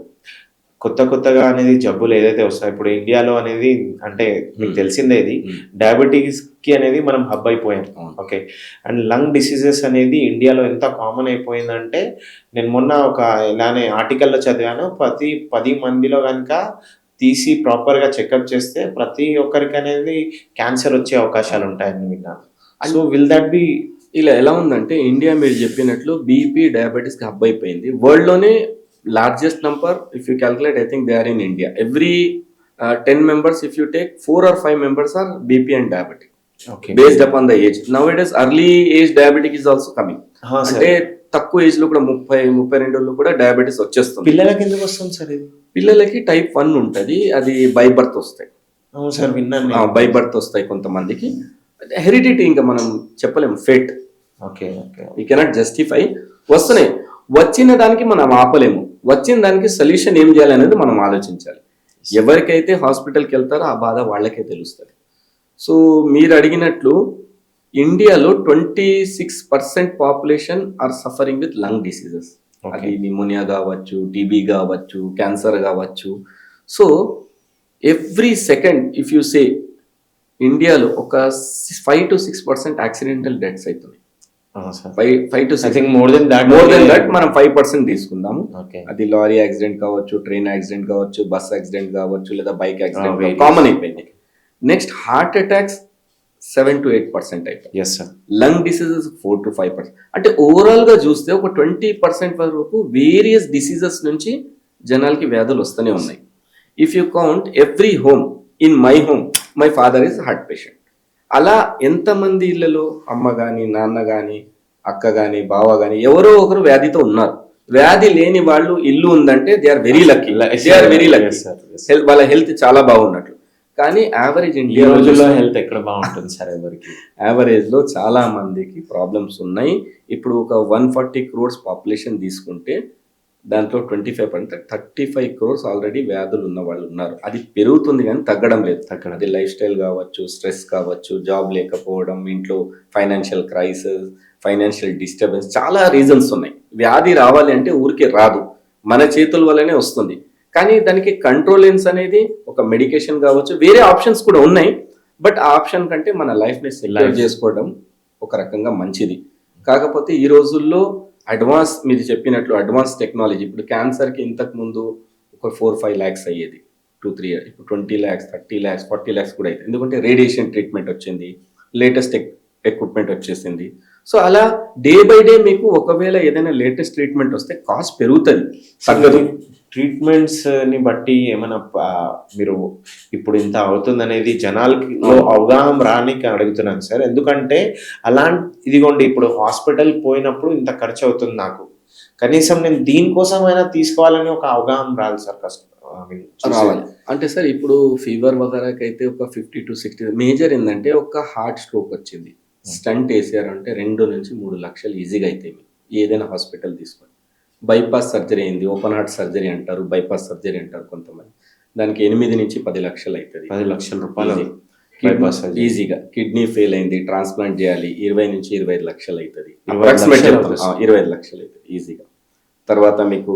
కొత్తగా అనేది జబ్బులు ఏదైతే వస్తాయి ఇప్పుడు ఇండియాలో అనేది, అంటే మీకు తెలిసిందే ఇది, డయాబెటీస్ కి అనేది మనం హబ్ అయిపోయాం. ఓకే. అండ్ లంగ్ డిసీజెస్ అనేది ఇండియాలో ఎంత కామన్ అయిపోయిందంటే, నేను మొన్న ఒక ఇలానే ఆర్టికల్లో చదివాను, ప్రతి 10 మందిలో కనుక తీసి ప్రాపర్గా చెకప్ చేస్తే ప్రతి ఒక్కరికి అనేది క్యాన్సర్ వచ్చే అవకాశాలు ఉంటాయని విన్నాను. సో విల్ దట్ బి ఇలా ఎలా ఉందంటే, ఇండియా మీరు చెప్పినట్లు బీపీ డయాబెటీస్ కి హబ్ అయిపోయింది. వరల్డ్ లోనే largest number if you calculate, I think they are in India. Every 10 members, if you take 4 or 5 members are BP and diabetic. Okay. Based upon the age. Nowadays early age diabetic is also coming. అంటే తక్కువ age లో కూడా 30-32 కూడా diabetes వచ్చేస్తుంది. పిల్లలకి ఎందుకు వస్తుంది sir ఇది? పిల్లలకి type 1 ఉంటది, అది బై బర్త్ వస్తాయి. అవును సార్ విన్నాను బై బర్త్ వస్తాయి కొంతమందికి. హెరిడిటీ ఇంకా మనం చెప్పలేము, fate, okay okay we cannot justify. వస్తున్నాయి, వచ్చిన దానికి మనం ఆపలేము, వచ్చిన దానికి సొల్యూషన్ ఏం చేయాలనేది మనం ఆలోచించాలి. ఎవరికైతే హాస్పిటల్కి వెళ్తారో ఆ బాధ వాళ్ళకే తెలుస్తుంది. సో మీరు అడిగినట్లు ఇండియాలో 26% population are suffering with lung diseases. అది నిమోనియా కావచ్చు, టీబీ కావచ్చు, క్యాన్సర్ కావచ్చు. So every second if you say ఇండియాలో ఒక 5 to 6% యాక్సిడెంటల్ డెత్స్ అవుతున్నాయి. 5 to 6 మోర్ దెన్ దట్ మనం 5% తీసుకుందాము. ఓకే అది లారీ యాక్సిడెంట్ కావచ్చు, ట్రైన్ యాక్సిడెంట్ కావచ్చు, బస్ యాక్సిడెంట్ కావచ్చు, లేదా బైక్ యాక్సిడెంట్ కామన్ అయిపోయింది. నెక్స్ట్ హార్ట్ అటాక్స్ 7 to 8% అయిపోయింది. Yes sir. Lung diseases 4 to 5%. అంటే ఓవరాల్ గా చూస్తే ఒక 20% వరకు వేరియస్ డిసీజెస్ నుంచి జనాలకి వ్యాధులు వస్తూనే ఉన్నాయి. If you count every home, in my home my father is heart patient. అలా ఎంతమంది ఇళ్లలో అమ్మ కానీ, నాన్న కానీ, అక్క కానీ, బావ కానీ ఎవరో ఒకరు వ్యాధితో ఉన్నారు. వ్యాధి లేని వాళ్ళు ఇల్లు ఉందంటే దే ఆర్ వెరీ లక్కీ, వాళ్ళ హెల్త్ చాలా బాగున్నట్లు. కానీ యావరేజ్ ఇండియా రోజుల్లో హెల్త్ ఎక్కడ బాగుంటుంది సార్ ఎవరికి? యావరేజ్ లో చాలా మందికి ప్రాబ్లమ్స్ ఉన్నాయి. ఇప్పుడు ఒక 140 crores పాపులేషన్ తీసుకుంటే దాంట్లో 25% 35 crores ఆల్రెడీ వ్యాధులు ఉన్న వాళ్ళు ఉన్నారు. అది పెరుగుతుంది కానీ తగ్గడం లేదు. అది లైఫ్ స్టైల్ కావచ్చు, స్ట్రెస్ కావచ్చు, జాబ్ లేకపోవడం, ఇంట్లో ఫైనాన్షియల్ క్రైసిస్, ఫైనాన్షియల్ డిస్టర్బెన్స్, చాలా రీజన్స్ ఉన్నాయి. వ్యాధి రావాలి అంటే ఊరికే రాదు, మన చేతుల వల్లనే వస్తుంది. కానీ దానికి కంట్రోలెన్స్ అనేది ఒక మెడికేషన్ కావచ్చు, వేరే ఆప్షన్స్ కూడా ఉన్నాయి. బట్ ఆ ఆప్షన్ కంటే మన లైఫ్ని సెక్యూర్ చేసుకోవడం ఒక రకంగా మంచిది. కాకపోతే ఈ రోజుల్లో అడ్వాన్స్, మీరు చెప్పినట్లు అడ్వాన్స్ టెక్నాలజీ, ఇప్పుడు క్యాన్సర్కి ఇంతకు ముందు ఒక 4-5 lakhs అయ్యేది 2-3 years, ఇప్పుడు 20 lakhs, 30 lakhs, 40 lakhs కూడా అవుతుంది. ఎందుకంటే రేడియేషన్ ట్రీట్మెంట్ వచ్చింది, లేటెస్ట్ ఎక్విప్మెంట్ వచ్చేసింది. సో అలా డే బై డే మీకు ఒకవేళ ఏదైనా లేటెస్ట్ ట్రీట్మెంట్ వస్తే కాస్ట్ పెరుగుతుంది, తగ్గదు. ట్రీట్మెంట్స్ ని బట్టి ఏమైనా మీరు ఇప్పుడు ఇంత అవుతుంది అనేది జనాలకి అవగాహన రానికి అడుగుతున్నాను సార్. ఎందుకంటే ఇదిగోండి ఇప్పుడు హాస్పిటల్ పోయినప్పుడు ఇంత ఖర్చు అవుతుంది, నాకు కనీసం నేను దీనికోసమైనా తీసుకోవాలని ఒక అవగాహన రాదు సార్. రావాలి అంటే సార్ ఇప్పుడు ఫీవర్ వగరాకి అయితే ఒక 50 to 60. మేజర్ ఏంటంటే ఒక హార్ట్ స్ట్రోక్ వచ్చింది, స్టంట్ వేసారంటే 2 నుంచి 3 లక్షలు ఈజీగా అవుతాయి. ఏదైనా హాస్పిటల్ తీసుకోండి. బైపాస్ సర్జరీ అయింది, ఓపెన్ హార్ట్ సర్జరీ అంటారు, బైపాస్ సర్జరీ అంటారు కొంతమంది, దానికి 8 నుంచి 10 లక్షలు అవుతుంది. 10 లక్షల రూపాయలు ఈజీగా. కిడ్నీ ఫెయిల్ అయింది, ట్రాన్స్ప్లాంట్ చేయాలి, 20 నుంచి 25 లక్షలు అవుతుంది. 25 లక్షలు అవుతుంది ఈజీగా. తర్వాత మీకు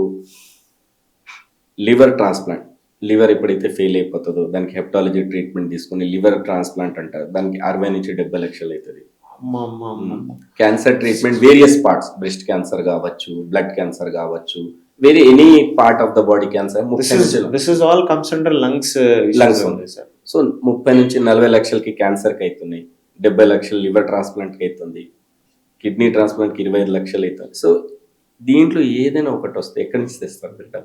లివర్ ట్రాన్స్ప్లాంట్, లివర్ ఎప్పుడైతే ఫెయిల్ అయిపోతుందో దానికి హెప్టాలజీ ట్రీట్మెంట్ తీసుకుని లివర్ ట్రాన్స్ప్లాంట్ అంటారు, దానికి 60 నుంచి 70 లక్షలు అవుతుంది. Cancer treatment various parts, breast cancer కావచ్చు, బ్లడ్ క్యాన్సర్ కావచ్చు, వేరే any part of the body cancer. Lungs ఉంది సార్. సో 30 నుంచి 40 లక్షలకి క్యాన్సర్కి అవుతున్నాయి, 70 లక్షలు లివర్ ట్రాన్స్ప్లాంట్కి అవుతుంది, కిడ్నీ ట్రాన్స్ప్లాంట్కి 25 లక్షలు అవుతుంది. సో దీంట్లో ఏదైనా ఒకటి వస్తే ఎక్కడి నుంచి తెస్తారు బిడ్డ?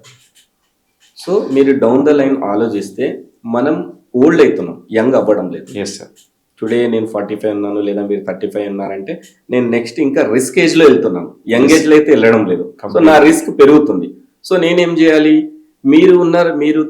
సో మీరు డౌన్ ద లైన్ ఆలోచిస్తే మనం ఓల్డ్ అవుతున్నాం, యంగ్ అవ్వడం లేదు. Yes sir. టుడే నేను 45 ఉన్నాను, లేదా మీరు 35 ఉన్నారంటే నేను నెక్స్ట్ ఇంకా రిస్క్ ఏజ్ లో వెళ్తున్నాను, యంగ్ ఏజ్ లో అయితే వెళ్ళడం లేదు. సో నా రిస్క్ పెరుగుతుంది. సో నేనేం చేయాలి? మీరు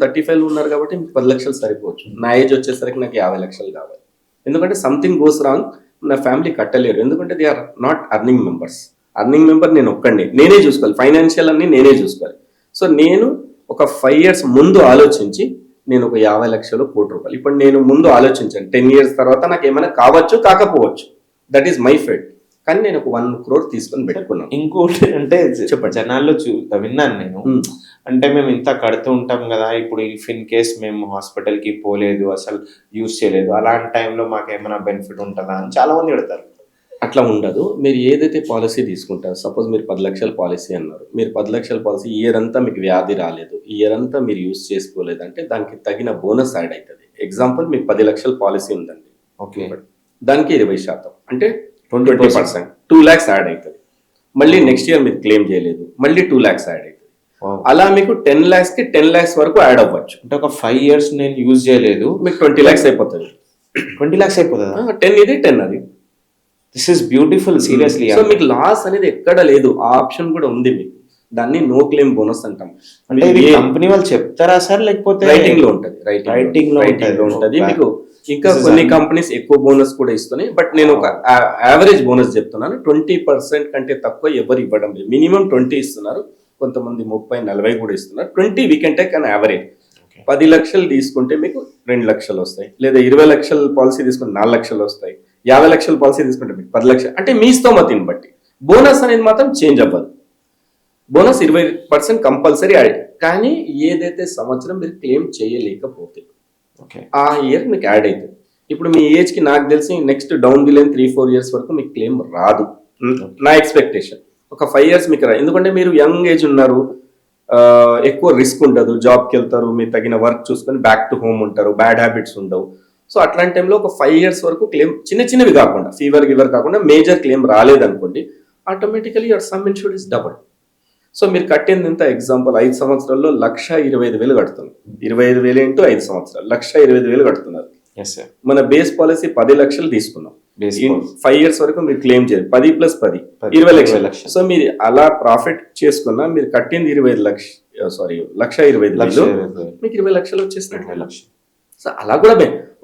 35 ఉన్నారు కాబట్టి మీకు 10 లక్షలు సరిపోవచ్చు, నా ఏజ్ వచ్చేసరికి నాకు 50 లక్షలు కావాలి. ఎందుకంటే సంథింగ్ గోస్ రాంగ్, నా ఫ్యామిలీ కట్టలేరు. ఎందుకంటే they are not earning members. Earning member నేను ఒక్కడే, నేనే చూసుకోవాలి, ఫైనాన్షియల్ అన్ని నేనే చూసుకోవాలి. సో నేను ఒక 5 years ముందు ఆలోచించి నేను ఒక 50 లక్షలు, 1 కోటి రూపాయలు ఇప్పుడు నేను ముందు ఆలోచించాను. 10 years తర్వాత నాకు ఏమైనా కావచ్చు కాకపోవచ్చు, దట్ ఈస్ మై ఫేట్. కానీ నేను ఒక 1 crore తీసుకొని పెట్టుకున్నాను. ఇంకోటి అంటే చెప్పండి, జనాల్లో విన్నాను నేను, అంటే మేము ఇంత కడుతూ ఉంటాం కదా, ఇప్పుడు ఇఫ్ ఇన్ కేస్ మేము హాస్పిటల్కి పోలేదు, అసలు యూజ్ చేయలేదు, అలాంటి టైంలో మాకు ఏమైనా బెనిఫిట్ ఉంటుందా అని చాలా మంది అడుగుతారు. అట్లా ఉండదు. మీరు ఏదైతే పాలసీ తీసుకుంటారో, సపోజ్ మీరు 10 లక్షల పాలసీ అన్నారు, మీరు 10 లక్షల పాలసీ ఇయర్ అంతా మీకు వ్యాధి రాలేదు, ఇయర్ అంతా మీరు యూజ్ చేసుకోలేదు అంటే దానికి తగిన బోనస్ యాడ్ అవుతుంది. ఎగ్జాంపుల్ మీకు 10 లక్షల పాలసీ ఉందండి, ఓకే, దానికి 20% అంటే 20%, 2 lakhs యాడ్ అవుతుంది. మళ్ళీ నెక్స్ట్ ఇయర్ మీరు క్లెయిమ్ చేయలేదు, మళ్ళీ 2 lakhs యాడ్ అవుతుంది. అలా మీకు 10 lakhs కి 10 lakhs వరకు యాడ్ అవ్వచ్చు. అంటే ఒక 5 years నేను యూజ్ చేయలేదు, మీకు 20 lakhs అయిపోతుంది. 20 lakhs అయిపోతుందా? 10 ఇది 10 అది. This is beautiful, seriously. So మీకు లాస్ అనేది ఎక్కడ లేదు, ఆ ఆప్షన్ కూడా ఉంది మీకు. దాన్ని నో క్లెయిమ్ బోనస్ అంటాం. అంటే ఇది కంపెనీ వాళ్ళు చెప్తారా సార్ లేకపోతే రైటింగ్ లో ఉంటది, రైటింగ్ లో ఉంటది మీకు. ఇంకా కొన్ని కంపెనీస్ ఎక్కువ బోనస్ కూడా ఇస్తున్నాయి, బట్ నేను ఒక యావరేజ్ బోనస్ చెప్తున్నాను. 20% కంటే తక్కువ ఎవరు ఇవ్వడం లేదు, మినిమం 20 ఇస్తున్నారు, కొంతమంది 30-40 కూడా ఇస్తున్నారు. 20 we can take an average. 10 లక్షలు తీసుకుంటే మీకు 2 లక్షలు వస్తాయి, లేదా 20 లక్షల పాలసీ తీసుకుంటే 4 లక్షలు వస్తాయి, 50 లక్షల పాలసీ తీసుకుంటే మీకు 10 లక్షలు. అంటే మీ స్తోమతిని బట్టి బోనస్ అనేది మాత్రం చేంజ్ అవ్వదు. బోనస్ 20% కంపల్సరీ యాడ్, కానీ ఏదైతే సంవత్సరం మీరు క్లెయిమ్ చేయలేకపోతే ఆ ఇయర్ మీకు యాడ్ అవుతుంది. ఇప్పుడు మీ ఏజ్ కి నాకు తెలిసి next down the line 3-4 years వరకు మీకు క్లెయిమ్ రాదు నా ఎక్స్పెక్టేషన్. ఒక 5 ఇయర్స్ మీకు రాదు, ఎందుకంటే మీరు యంగ్ ఏజ్ ఉన్నారు, ఎక్కువ రిస్క్ ఉండదు, జాబ్కి వెళ్తారు, మీరు తగిన వర్క్ చూసుకొని బ్యాక్ టు హోమ్ ఉంటారు, బ్యాడ్ హ్యాబిట్స్ ఉండవు. సో అట్లాంటి టైంలో ఒక 5 ఇయర్స్ వరకు క్లెయిమ్ చిన్నవి కాకుండా, ఫీవర్ గివర్ కాకుండా మేజర్ క్లెయిమ్ రాలేదనుకోండి, automatically your sum insured is double. So మీరు కట్టింది ఎంత, ఎగ్జాంపుల్ 5 సంవత్సరాల్లో 1,25,000 కడుతున్నారు, 25,000 ఇంటూ 5 సంవత్సరాలు 1,25,000 కడుతున్నారు. మన బేస్ పాలసీ 10 లక్షలు తీసుకున్నాం, 5 ఇయర్స్ వరకు మీరు క్లెయిమ్ చేయాలి, 10 + 10 20 లక్షలు. సో మీరు అలా ప్రాఫిట్ చేసుకున్నా మీరు కట్టింది 1,25,000 మీకు 20 లక్షలు వచ్చేసినట్టు. సో అలా కూడా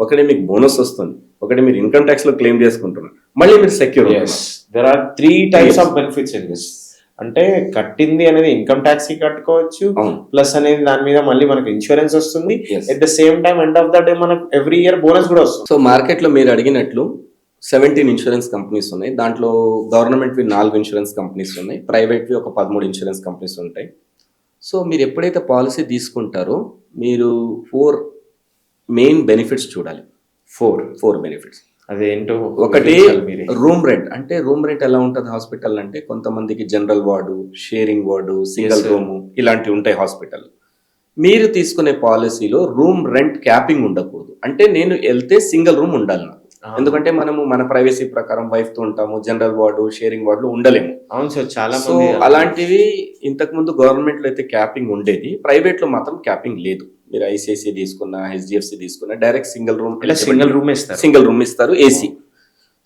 ఒకటి మీకు బోనస్ వస్తుంది, ఒకటి మీరు ఇన్కమ్ ట్యాక్స్ లో క్లెయిమ్ చేసుకుంటున్నారు, మళ్ళీ మీరు secure. There are 3 types of benefits in this. అంటే కట్టింది అనేది ఇన్కమ్ ట్యాక్స్ కి కట్టుకోవచ్చు, ప్లస్ అనేది దాని మీద మళ్ళీ మనకు ఇన్సూరెన్స్ వస్తుంది, at the same time end of the day మనకు ఎవ్రీ ఇయర్ బోనస్ కూడా వస్తుంది. సో మార్కెట్ లో మీరు అడిగినట్లు 17 ఇన్సూరెన్స్ కంపెనీస్ ఉన్నాయి, దాంట్లో గవర్నమెంట్ వి 4 ఇన్సూరెన్స్ కంపెనీస్ ఉన్నాయి, ప్రైవేట్ వి ఒక 13 ఇన్సూరెన్స్ కంపెనీస్ ఉంటాయి. సో మీరు ఎప్పుడైతే పాలసీ తీసుకుంటారో మీరు 4 మెయిన్ బెనిఫిట్స్ చూడాలి. 4 బెనిఫిట్స్. అదేంటో, ఒకటి రూమ్ రెంట్. అంటే రూమ్ రెంట్ ఎలా ఉంటుంది హాస్పిటల్ అంటే, కొంతమందికి general ward, sharing ward, single room ఇలాంటివి ఉంటాయి హాస్పిటల్. మీరు తీసుకునే పాలసీలో రూమ్ రెంట్ క్యాపింగ్ ఉండకూడదు. అంటే నేను వెళ్తే సింగిల్ రూమ్ ఉండాలి నాకు, ఎందుకంటే మనము మన ప్రైవసీ ప్రకారం వైఫ్ తో ఉంటాము, జనరల్ వార్డు, షేరింగ్ వార్డులో ఉండలేము. అవును సార్, చాలా సో అలాంటివి ఇంతకు ముందు గవర్నమెంట్ లో అయితే క్యాపింగ్ ఉండేది, ప్రైవేట్ లో మాత్రం క్యాపింగ్ లేదు. మీరు ఐసిఐసి తీసుకున్నా, హెచ్డిఎఫ్సి తీసుకున్నా డైరెక్ట్ సింగిల్ రూమ్ ఇస్తారు, ఏసీ.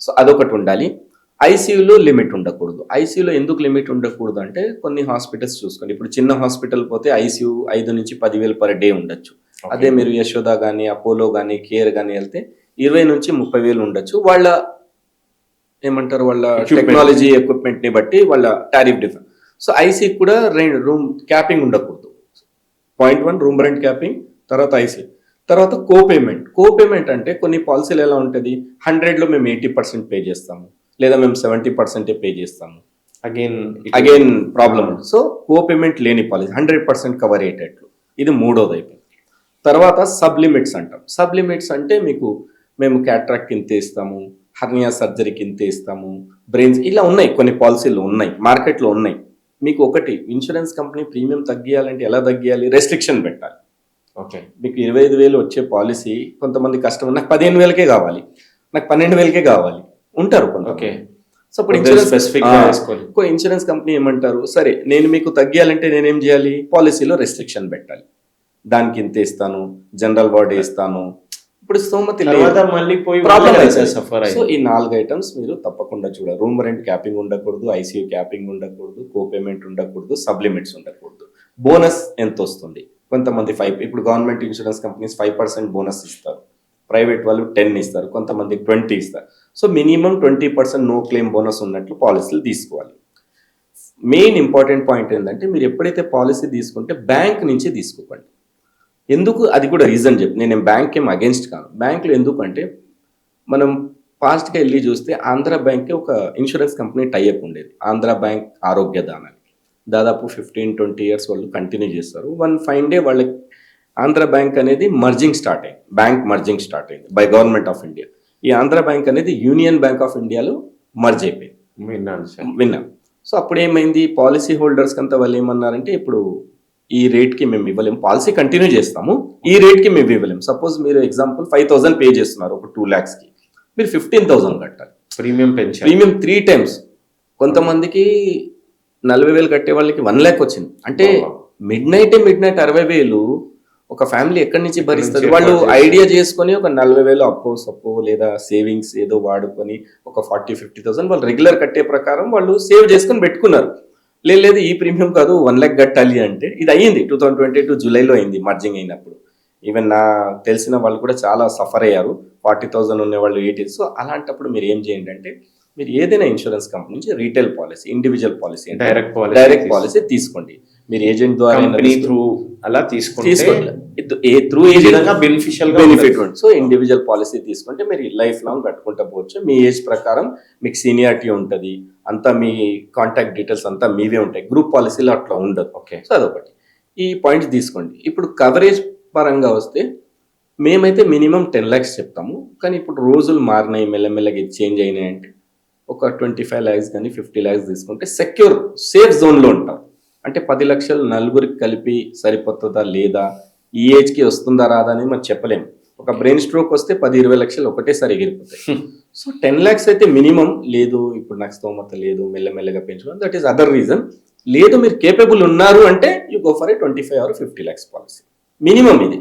సో అదొకటి ఉండాలి. ఐసీయూలో లిమిట్ ఉండకూడదు. ఐసీయూలో ఎందుకు లిమిట్ ఉండకూడదు అంటే, కొన్ని హాస్పిటల్స్ చూసుకోండి, ఇప్పుడు చిన్న హాస్పిటల్ పోతే ఐసీయూ 5 నుంచి 10,000 పర్ డే ఉండొచ్చు. అదే మీరు యశోద కానీ, అపోలో కానీ, కేర్ కానీ వెళ్తే 20 నుంచి 30,000 ఉండొచ్చు. వాళ్ళ ఏమంటారు, వాళ్ళ టెక్నాలజీ ఎక్విప్మెంట్ ని బట్టి వాళ్ళ టారిఫ్ డిఫరెంట్. సో ఐసీ కూడా రూమ్ క్యాపింగ్ ఉండకూడదు. పాయింట్ 1 రూమ్ రెంట్ క్యాపింగ్, తర్వాత ఐసీ, తర్వాత కోపేమెంట్ అంటే కొన్ని పాలసీలు ఎలా ఉంటుంది, 100లో మేము 80% పే చేస్తాము, లేదా మేము 70% పే చేస్తాము. Again problem. సో కోపేమెంట్ లేని పాలసీ 100% కవర్ అయ్యేటట్లు, ఇది 3వది అయిపోయింది. తర్వాత సబ్ లిమిట్స్ అంటాం. సబ్ లిమిట్స్ అంటే మేము క్యాట్రాక్ట్ ఇంత ఇస్తాము, హర్నియా సర్జరీకి ఇంత ఇస్తాము, బ్రెయిన్స్, ఇలా ఉన్నాయి కొన్ని పాలసీలు ఉన్నాయి, మార్కెట్లో ఉన్నాయి. మీకు ఒకటి ఇన్సూరెన్స్ కంపెనీ ప్రీమియం తగ్గియాలంటే ఎలా తగ్గియాలి, రెస్ట్రిక్షన్ పెట్టాలి. మీకు 25,000 వచ్చే పాలసీ కొంతమంది కస్టమర్ నాకు 15,000కే కావాలి, నాకు 12,000కే కావాలి ఉంటారు కొంత. సో ఇప్పుడు ఇన్సూరెన్స్ కంపెనీ ఏమంటారు, సరే నేను మీకు తగ్గియాలంటే నేనేం చేయాలి, పాలసీలో రెస్ట్రిక్షన్ పెట్టాలి, దానికి ఇంత ఇస్తాను, జనరల్ వార్డ్ ఇస్తాను. ఇప్పుడు స్తోమతి ప్రాబ్లం. సో ఈ 4 ఐటమ్స్ మీరు తప్పకుండా చూడాలి. రూమ్ రెంట్ క్యాపింగ్ ఉండకూడదు, ఐసీయూ క్యాపింగ్ ఉండకూడదు, కోపేమెంట్ ఉండకూడదు, సబ్లిమిట్స్ ఉండకూడదు. బోనస్ ఎంత వస్తుంది, కొంతమంది 5, ఇప్పుడు గవర్నమెంట్ ఇన్సూరెన్స్ కంపెనీస్ 5% బోనస్ ఇస్తారు, ప్రైవేట్ వాళ్ళు 10 ఇస్తారు, కొంతమంది 20 ఇస్తారు. So minimum 20% no claim bonus ఉన్నట్లు పాలసీలు తీసుకోవాలి. మెయిన్ ఇంపార్టెంట్ పాయింట్ ఏంటంటే, మీరు ఎప్పుడైతే పాలసీ తీసుకుంటే బ్యాంక్ నుంచి తీసుకోకండి. ఎందుకు, అది కూడా రీజన్ చెప్పి, నేను బ్యాంక్ ఏం అగేన్స్ట్ కాదు. బ్యాంకులో ఎందుకు అంటే, మనం పాస్ట్గా వెళ్ళి చూస్తే ఆంధ్ర బ్యాంక్కి ఒక ఇన్సూరెన్స్ కంపెనీ టైఅప్ ఉండేది, ఆంధ్ర బ్యాంక్ ఆరోగ్యదానానికి. దాదాపు 15-20 ఇయర్స్ వాళ్ళు కంటిన్యూ చేస్తారు. వన్ ఫైన్ డే వాళ్ళకి ఆంధ్ర బ్యాంక్ అనేది మర్జింగ్ స్టార్ట్ అయింది బై గవర్నమెంట్ ఆఫ్ ఇండియా. ఈ ఆంధ్ర బ్యాంక్ అనేది యూనియన్ బ్యాంక్ ఆఫ్ ఇండియాలో మర్జ్ అయిపోయింది. విన్నాం. సో అప్పుడు ఏమైంది, పాలసీ హోల్డర్స్ అంతా వాళ్ళు ఏమన్నారంటే, ఇప్పుడు ఈ రేట్కి మేము ఇవ్వలేము, పాలసీ కంటిన్యూ చేస్తాము, ఈ రేట్కి మేము ఇవ్వలేము. సపోజ్ మీరు ఎగ్జాంపుల్ 5,000 పే చేస్తున్నారు ఒక 2 lakhsకి, మీరు 15,000 కట్టాలి ప్రీమియం 3 times. కొంతమందికి 40,000 కట్టే వాళ్ళకి 1 lakh వచ్చింది. అంటే మిడ్ నైట్ 60,000 ఒక ఫ్యామిలీ ఎక్కడి నుంచి భరిస్తుంది? వాళ్ళు ఐడియా చేసుకొని ఒక 40,000 అప్పు లేదా సేవింగ్స్ ఏదో వాడుకొని ఒక 40-50,000 వాళ్ళు రెగ్యులర్ కట్టే ప్రకారం వాళ్ళు సేవ్ చేసుకొని పెట్టుకున్నారు. లేదు ఈ ప్రీమియం కాదు 1 lakh కట్టాలి అంటే ఇది అయ్యింది 2022 జూలైలో అయింది మర్జింగ్ అయినప్పుడు. ఈవెన్ నా తెలిసిన వాళ్ళు కూడా చాలా సఫర్ అయ్యారు, 40,000 ఉన్న వాళ్ళు 80. సో అలాంటప్పుడు మీరు ఏం చేయండి అంటే మీరు ఏదైనా ఇన్సూరెన్స్ కంపెనీ నుంచి retail policy, individual policy, direct policy తీసుకోండి. మీరు ఏజెంట్ ద్వారా త్రూ అలా తీసుకోండి, బెనిఫిట్ ఉంటుంది. సో ఇండివిజువల్ పాలసీ తీసుకుంటే మీరు లైఫ్ లాంగ్ కట్టుకుంటూ పోవచ్చు. మీ ఏజ్ ప్రకారం మీకు సీనియారిటీ ఉంటుంది, అంతా మీ కాంటాక్ట్ డీటెయిల్స్ అంతా మీవే ఉంటాయి. గ్రూప్ పాలసీలో అట్లా ఉండదు. ఓకే, సో అదొకటి. ఈ పాయింట్స్ తీసుకోండి. ఇప్పుడు కవరేజ్ పరంగా వస్తే మేమైతే మినిమం 10 lakhs చెప్తాము, కానీ ఇప్పుడు రోజులు మారినాయి, మెల్లమెల్లగా చేంజ్ అయినాయి అంటే ఒక 25 lakhs కానీ 50 lakhs తీసుకుంటే సెక్యూర్ సేఫ్ జోన్లో ఉంటాం. అంటే 10 లక్షలు నలుగురికి కలిపి సరిపోతుందా లేదా, ఈ ఏజ్కి వస్తుందా రాదా అని మనం చెప్పలేము. ఒక బ్రెయిన్ స్ట్రోక్ వస్తే 10-20 లక్షలు ఒకటేసారి ఎగిరిపోతాయి. సో 10 lakhs అయితే మినిమం. లేదు ఇప్పుడు నాకు స్తోమత లేదు, మెల్లమెల్లగా పెంచుకోవాలి, దట్ ఈస్ అదర్ రీజన్. లేదు మీరు కేపబుల్ ఉన్నారు అంటే you go for a 25 or 50 lakhs policy minimum ఇది.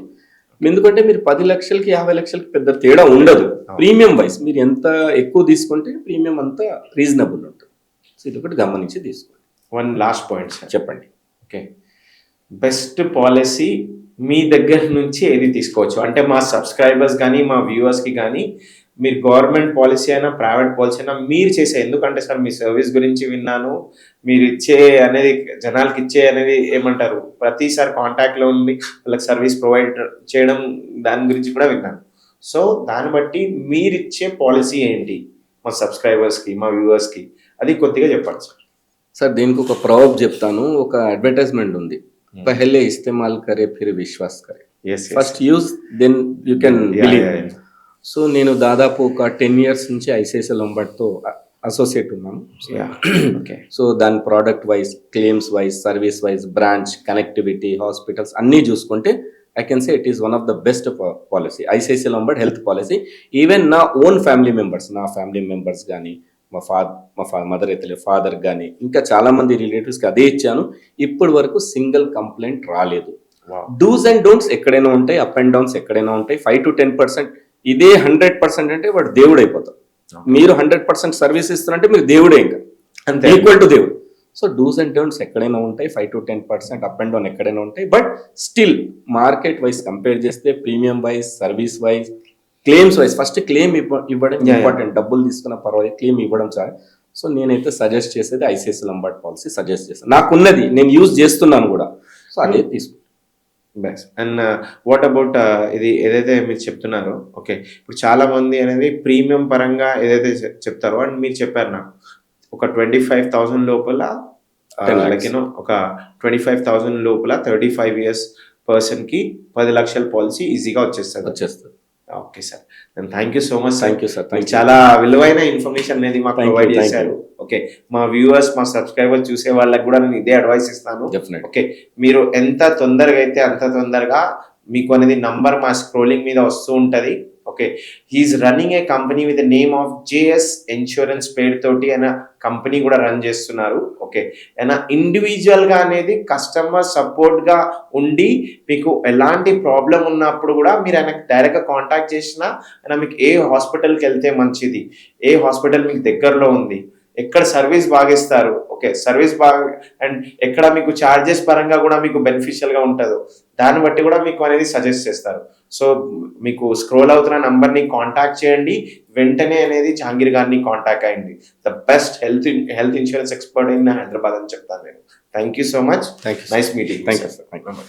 ఎందుకంటే మీరు 10 లక్షలకి 50 లక్షలకి పెద్ద తేడా ఉండదు. ప్రీమియం వైస్ మీరు ఎంత ఎక్కువ తీసుకుంటే ప్రీమియం అంతా రీజనబుల్ ఉంటుంది. సో ఇది ఒకటి గమనించి తీసుకోండి. వన్ లాస్ట్ పాయింట్ సార్ చెప్పండి. ఓకే, బెస్ట్ పాలసీ మీ దగ్గర నుంచి ఏది తీసుకోవచ్చు అంటే మా సబ్స్క్రైబర్స్ కానీ మా వ్యూవర్స్కి కానీ మీరు గవర్నమెంట్ పాలసీ అయినా ప్రైవేట్ పాలసీ అయినా మీరు చేసే, ఎందుకంటే సార్ మీ సర్వీస్ గురించి విన్నాను, మీరు ఇచ్చే అనేది జనాలకి ఇచ్చే అనేది ఏమంటారు ప్రతిసారి కాంటాక్ట్లో ఉంది వాళ్ళకి సర్వీస్ ప్రొవైడ్ చేయడం, దాని గురించి కూడా విన్నాను. సో దాన్ని బట్టి మీరు ఇచ్చే పాలసీ ఏంటి మా సబ్స్క్రైబర్స్కి మా వ్యూవర్స్కి, అది కొద్దిగా చెప్పండి సార్. సార్ దీనికి ఒక ప్రొవర్బ్ చెప్తాను. ఒక అడ్వర్టైజ్మెంట్ ఉంది, పహలే ఇస్తేమాల్ కరే ఫిర్ విశ్వాస్ కరే, first use then you can believe. So నేను దాదాపు ఒక 10 years నుంచి ఐసిఐసిఐ లొంబార్డ్తో అసోసియేట్ ఉన్నాను. సో దాని product wise, claims wise, service wise, branch, connectivity, hospitals అన్నీ చూసుకుంటే I can say it is one of the best policy, ICICI Lombard health policy. Even నా ఓన్ ఫ్యామిలీ మెంబర్స్ కానీ, మా mother అయితే father కానీ, ఇంకా చాలా మంది రిలేటివ్స్కి అదే ఇచ్చాను. ఇప్పటి వరకు సింగిల్ కంప్లైంట్ రాలేదు. డూస్ అండ్ డోంట్స్ ఎక్కడైనా ఉంటాయి, అప్ అండ్ డౌన్స్ ఎక్కడైనా ఉంటాయి. 5 to 10%, ఇదే 100% అంటే వాడు దేవుడు అయిపోతాడు. మీరు 100% సర్వీస్ ఇస్తున్నారంటే మీరు దేవుడే, ఇంకా అంతే, ఈక్వల్ టు దేవుడు. సో డూస్ అండ్ డోంట్స్ ఎక్కడైనా ఉంటాయి, 5 to 10% అప్ అండ్ డౌన్ ఎక్కడైనా ఉంటాయి. But still market wise compare చేస్తే premium wise, service wise, claims wise, first claim ఇవ్వడం ఇంపార్టెంట్. డబ్బులు తీసుకున్న పర్వాలేదు, క్లెయిమ్ ఇవ్వడం చాలు. సో నేనైతే సజెస్ట్ చేసేది ఐసిఐసిఐ లొంబార్డ్ పాలసీ సజెస్ట్ చేస్తాను. నాకున్నది నేను యూజ్ చేస్తున్నాను కూడా, సో అదే తీసుకుంటాను. బెస్ట్. అండ్ వాట్ అబౌట్ ఇది ఏదైతే మీరు చెప్తున్నారో, ఓకే, ఇప్పుడు చాలా మంది అనేది ప్రీమియం పరంగా ఏదైతే చెప్తారో, అండ్ మీరు చెప్పారు నాకు ఒక 25,000 లోపల ఒక 25,000 లోపల 35 years పర్సన్కి 10 లక్షల పాలసీ ఈజీగా వచ్చేస్తుంది. Okay sir, thank you so much. Thank you sir, చాలా విలువైన ఇన్ఫర్మేషన్ అనేది మాకు ప్రొవైడ్ చేశారు. ఓకే, మా వ్యూవర్స్, మా సబ్స్క్రైబర్స్ చూసే వాళ్ళకి కూడా నేను ఇదే అడ్వైస్ ఇస్తాను. ఓకే, మీరు ఎంత తొందరగా అయితే అంత తొందరగా మీకు అనేది నంబర్ మా స్క్రోలింగ్ మీద వస్తూ ఉంటుంది. Okay, he is running a company with the name of JS insurance పేరుతోటి ఆయన కంపెనీ కూడా రన్ చేస్తున్నారు. ఓకే, ఆయన ఇండివిజువల్గా అనేది కస్టమర్ సపోర్ట్గా ఉండి మీకు ఎలాంటి ప్రాబ్లం ఉన్నప్పుడు కూడా మీరు ఆయనకు డైరెక్ట్గా కాంటాక్ట్ చేసినా ఆయన మీకు ఏ హాస్పిటల్కి వెళ్తే మంచిది, ఏ హాస్పిటల్ మీకు దగ్గరలో ఉంది, ఎక్కడ సర్వీస్ బాగా ఇస్తారు, ఓకే, సర్వీస్ బాగా అండ్ ఎక్కడ మీకు ఛార్జెస్ పరంగా కూడా మీకు బెనిఫిషియల్గా ఉంటుందో దాన్ని బట్టి కూడా మీకు అనేది సజెస్ట్ చేస్తారు. సో మీకు స్క్రోల్ అవుతున్న నంబర్ని కాంటాక్ట్ చేయండి, వెంటనే అనేది జహాంగీర్ గారిని కాంటాక్ట్ అయ్యండి. The best health insurance expert in Hyderabad అని చెప్తాను నేను. Thank you so much. Nice meeting. Thank you sir.